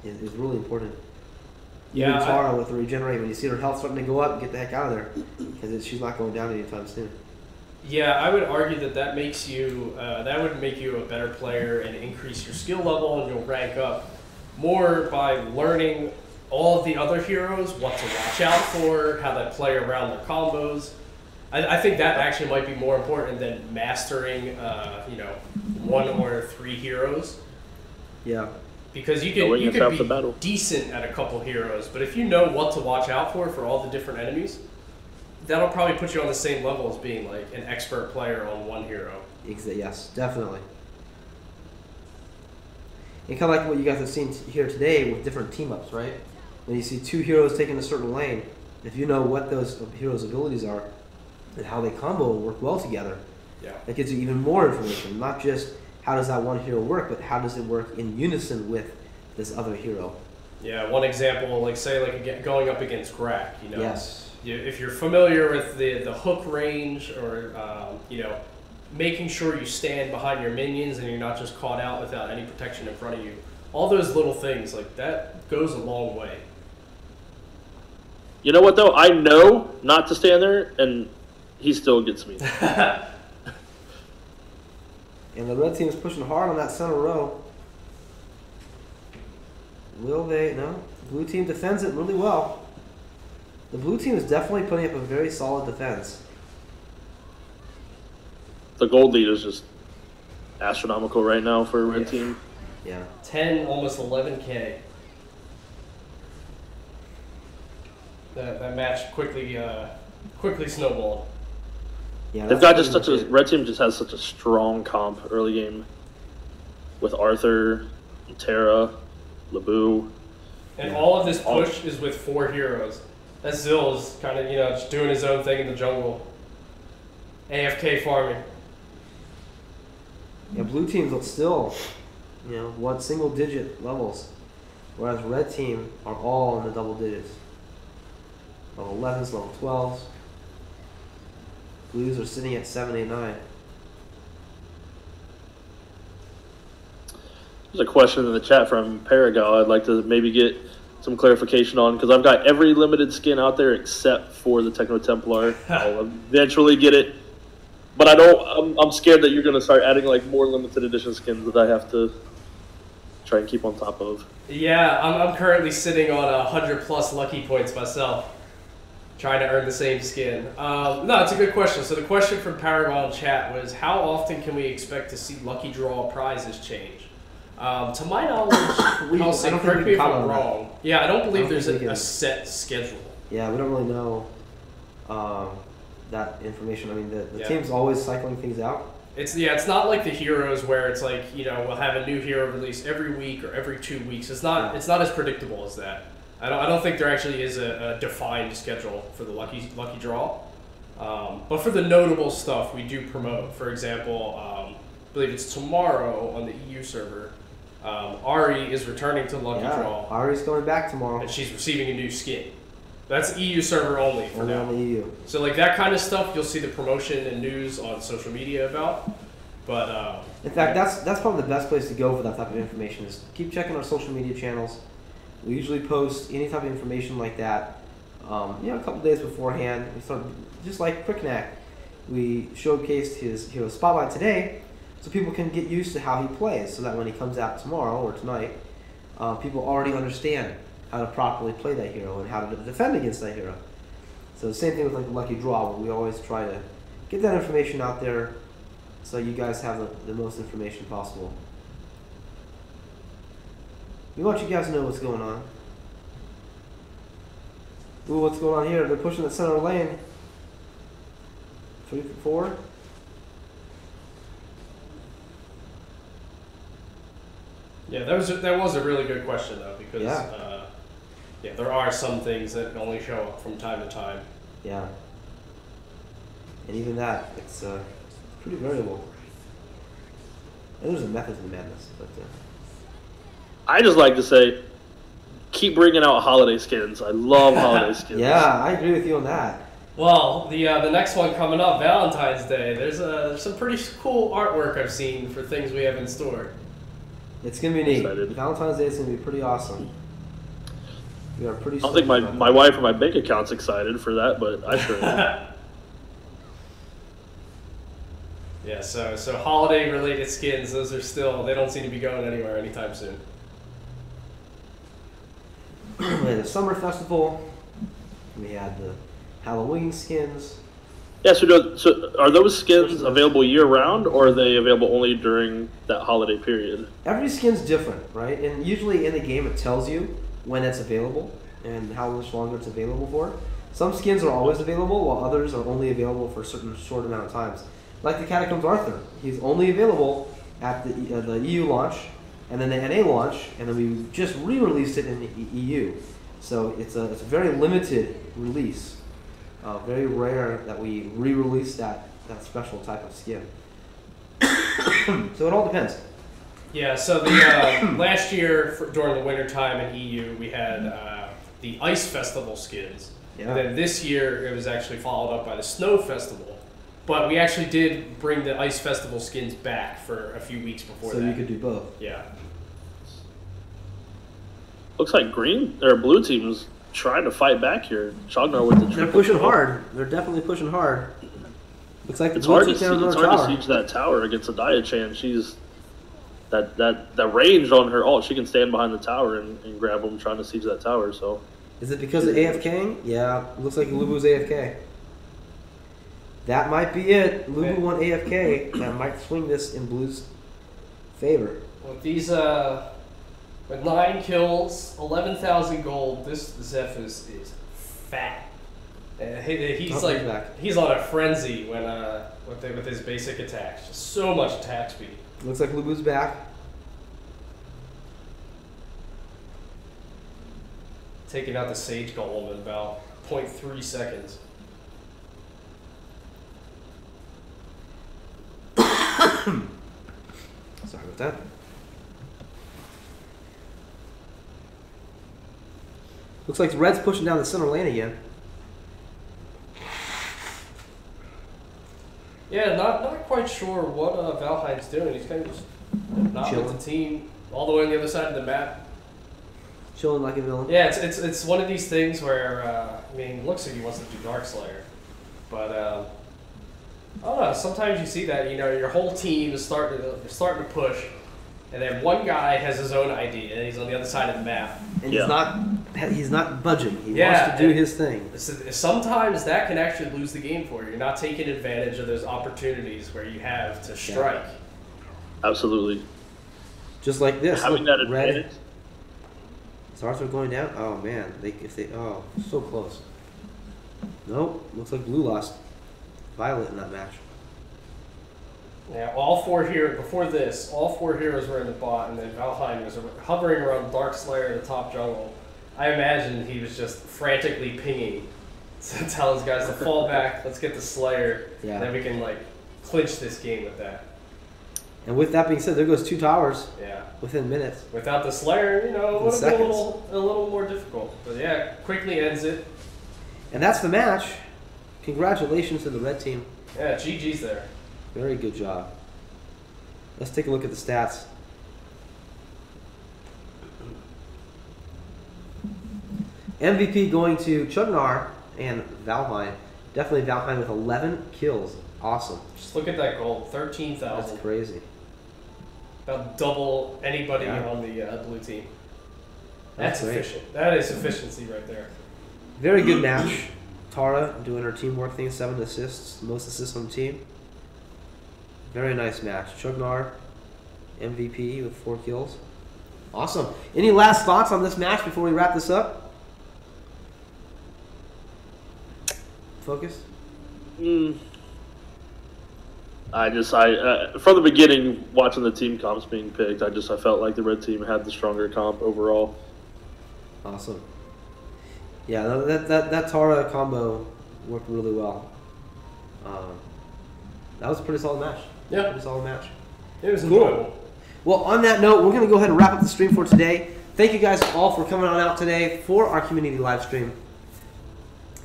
is really important. Yeah. Even Tara with the regenerate, when you see her health starting to go up, get the heck out of there because she's not going down anytime soon. Yeah, I would argue that makes you that would make you a better player and increase your skill level, and you'll rank up more by learning all of the other heroes, what to watch out for, how to play around their combos. I think that actually might be more important than mastering, you know, 1 or 3 heroes. Yeah. Because you could be decent at a couple heroes, but if you know what to watch out for all the different enemies, that'll probably put you on the same level as being like an expert player on one hero. Yes, definitely. And kind of like what you guys have seen here today with different team-ups, right? When you see 2 heroes taking a certain lane, if you know what those heroes' abilities are and how they combo and work well together, that gives you even more information. Not just how does that one hero work, but how does it work in unison with this other hero. Yeah, one example, like say like going up against Grak, you know. Yes. If you're familiar with the hook range or, you know, making sure you stand behind your minions and you're not just caught out without any protection in front of you, all those little things, like that goes a long way. You know what, though? I know not to stand there, and he still gets me. And the red team is pushing hard on that center row. Will they? No. Blue team defends it really well. The blue team is definitely putting up a very solid defense. The gold lead is just astronomical right now for a red team. Yeah. 10, almost 11K. That match quickly snowballed. Yeah, they've got just such a red team just has such a strong comp early game with Arthur, Terra, Labu. And all of this push is with 4 heroes. That Zill's kind of, you know, just doing his own thing in the jungle. AFK farming. Yeah, blue teams still, you know, what single digit levels, whereas red team are all in the double digits. Level 11s, level 12s. Blues are sitting at 7, 8, 9. There's a question in the chat from Paragal I'd like to maybe get some clarification on, because I've got every limited skin out there except for the Techno Templar. I'll eventually get it, but I'm scared that you're going to start adding like more limited edition skins that I have to try and keep on top of. Yeah, I'm currently sitting on 100+ lucky points myself, trying to earn the same skin. No, it's a good question. So the question from Paragon chat was, how often can we expect to see lucky draw prizes change? To my knowledge, correct me if I'm wrong. Yeah, I don't believe there's a set schedule. Yeah, we don't really know that information. I mean, the team's always cycling things out. It's not like the heroes where it's like, you know, we'll have a new hero release every week or every 2 weeks. It's not as predictable as that. I don't think there actually is a defined schedule for the lucky draw. But for the notable stuff, we do promote. For example, believe it's tomorrow on the EU server. Ari is returning to Lucky Draw. Ari's going back tomorrow. And she's receiving a new skin. That's EU server only for now. On the EU. So like that kind of stuff, you'll see the promotion and news on social media about. But in fact, that's probably the best place to go for that type of information. Is keep checking our social media channels. We usually post any type of information like that, a couple days beforehand. We start just like Quicknack. We showcased his Hero Spotlight today, so people can get used to how he plays, so that when he comes out tomorrow or tonight, people already understand how to properly play that hero and how to defend against that hero. So the same thing with like the Lucky Draw, where we always try to get that information out there, so you guys have the most information possible. We want you guys to know what's going on. Ooh, what's going on here? They're pushing the center lane. 3 for 4. yeah, that was a really good question though, because there are some things that only show up from time to time. Yeah. And even that, it's pretty variable. And there's a method to the madness, but I just like to say, keep bringing out holiday skins. I love holiday skins. yeah, I agree with you on that. Well, the next one coming up, Valentine's Day. There's some pretty cool artwork I've seen for things we have in store. It's gonna be neat. Excited. Valentine's Day is gonna be pretty awesome. We are pretty. I don't think my wife or my bank account's excited for that, but I sure am. Yeah, so holiday related skins, those are still, they don't seem to be going anywhere anytime soon. We had the Summer Festival. We had the Halloween skins. Yeah, so are those skins available year-round, or are they available only during that holiday period? Every skin's different, right? And usually in the game it tells you when it's available and how much longer it's available for. Some skins are always available, while others are only available for a certain short amount of times. Like the Catacombs Arthur, he's only available at the EU launch, and then the NA launch, and then we just re-released it in the EU. So it's a very limited release. Very rare that we re-release that special type of skin. So it all depends. Yeah, so the last year during the winter time in EU, we had the Ice Festival skins. Yeah. And then this year it was actually followed up by the Snow Festival. But we actually did bring the Ice Festival skins back for a few weeks before that. So you could do both. Yeah. Looks like green or blue teams trying to fight back here. Chognar with the triple. They're pushing hard. They're definitely pushing hard. Looks like It's hard to tower. siege that tower against a Diachan. She's that range on her ult. She can stand behind the tower and grab them trying to siege that tower. So Is it because of AFKing? Yeah, looks like Lubu's AFK. That might be it. Lubu won AFK. That might swing this in Blue's favor. With these, with 9 kills, 11,000 gold, this Zeph is fat. He's on a frenzy when with his basic attacks. Just so much attack speed. Looks like Lubu's back. Taking out the Sage Golem in about 0.3 seconds. Sorry about that. Looks like Red's pushing down the center lane again. Yeah, not quite sure what Valheim's doing. He's kind of just not with the team all the way on the other side of the map. Chilling like a villain. Yeah, it's one of these things where it looks like he wants to do Darkslayer, but I don't know. Sometimes you see that your whole team is starting to push, and then one guy has his own idea, and he's on the other side of the map, and he's not budging. He wants to do his thing. Sometimes that can actually lose the game for you. You're not taking advantage of those opportunities where you have to strike. Absolutely. Just like this. Having that advantage. Red. Is Arthur going down? Oh man, so close. Nope, looks like Blue lost Violet in that match. Yeah, all four heroes were in the bot, and then Valheim was hovering around Darkslayer in the top jungle. I imagine he was just frantically pinging to tell his guys to fall back, let's get the Slayer, and then we can clinch this game with that. And with that being said, there goes 2 towers Yeah. within minutes. Without the Slayer, it would have been Seconds. a little more difficult. But yeah, quickly ends it. And that's the match. Congratulations to the red team. Yeah, GG's there. Very good job. Let's take a look at the stats. MVP going to Chugnar and Valheim. Definitely Valheim with 11 kills. Awesome. Just look at that goal, 13,000. That's crazy. About double anybody Yeah. on the blue team. That's That's great. efficient. That is efficiency right there. Very good match. Tara doing her teamwork thing, 7 assists, most assists on the team. Very nice match. Chugnar, MVP with 4 kills. Awesome. Any last thoughts on this match before we wrap this up? Focus? From the beginning, watching the team comps being picked, I felt like the red team had the stronger comp overall. Awesome. Yeah, that Tara combo worked really well. That was a pretty solid match. Yeah. Pretty solid match. It was Cool. enjoyable. Well, on that note, we're going to go ahead and wrap up the stream for today. Thank you guys all for coming on out today for our community live stream.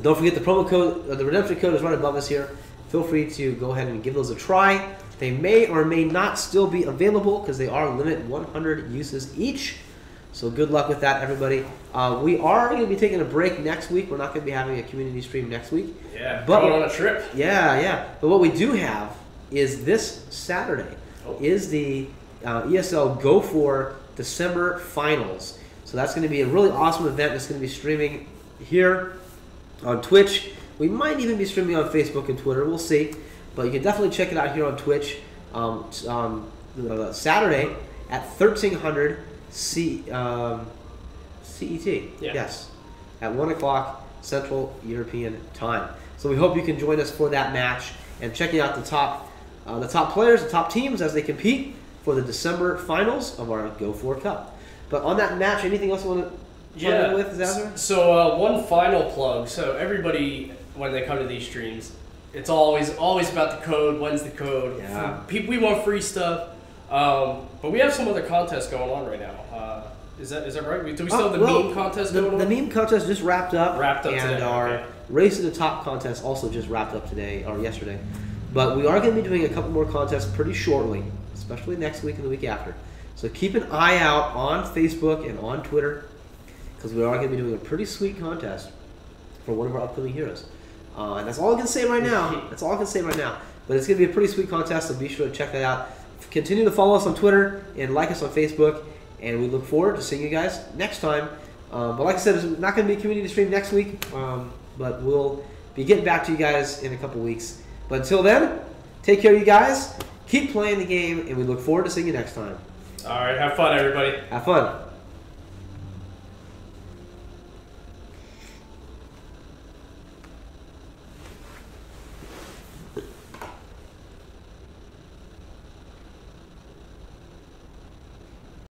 Don't forget the promo code, the redemption code is right above us here. Feel free to go ahead and give those a try. They may or may not still be available because they are limited 100 uses each. So good luck with that, everybody. We are going to be taking a break next week. We're not going to be having a community stream next week. Yeah, But- going on a trip. Yeah. But what we do have is this Saturday is the ESL Go For December Finals. So that's going to be a really awesome event. It's going to be streaming here on Twitch. We might even be streaming on Facebook and Twitter. We'll see. But you can definitely check it out here on Twitch Saturday at 1300 CET. Yeah. Yes. At 1 o'clock Central European Time. So we hope you can join us for that match and checking out the top players, the top teams as they compete for the December finals of our Go For Cup. But on that match, anything else you want to chime in with, Zazar? So one final plug. So everybody, when they come to these streams, it's always about the code. When's the code? Yeah. We want free stuff. But we have some other contests going on right now. Is that right? Do we still have the meme contest going on? The meme contest just wrapped up. Wrapped up and today, our okay. Race to the Top contest also just wrapped up today or yesterday. But we are going to be doing a couple more contests pretty shortly, especially next week and the week after. So keep an eye out on Facebook and on Twitter because we are going to be doing a pretty sweet contest for one of our upcoming heroes. And that's all I can say right now. That's all I can say right now. But it's going to be a pretty sweet contest, so be sure to check that out. Continue to follow us on Twitter and like us on Facebook. And we look forward to seeing you guys next time. But like I said, it's not going to be a community stream next week. But we'll be getting back to you guys in a couple weeks. But until then, take care of you guys. Keep playing the game. And we look forward to seeing you next time. All right, have fun, everybody. Have fun.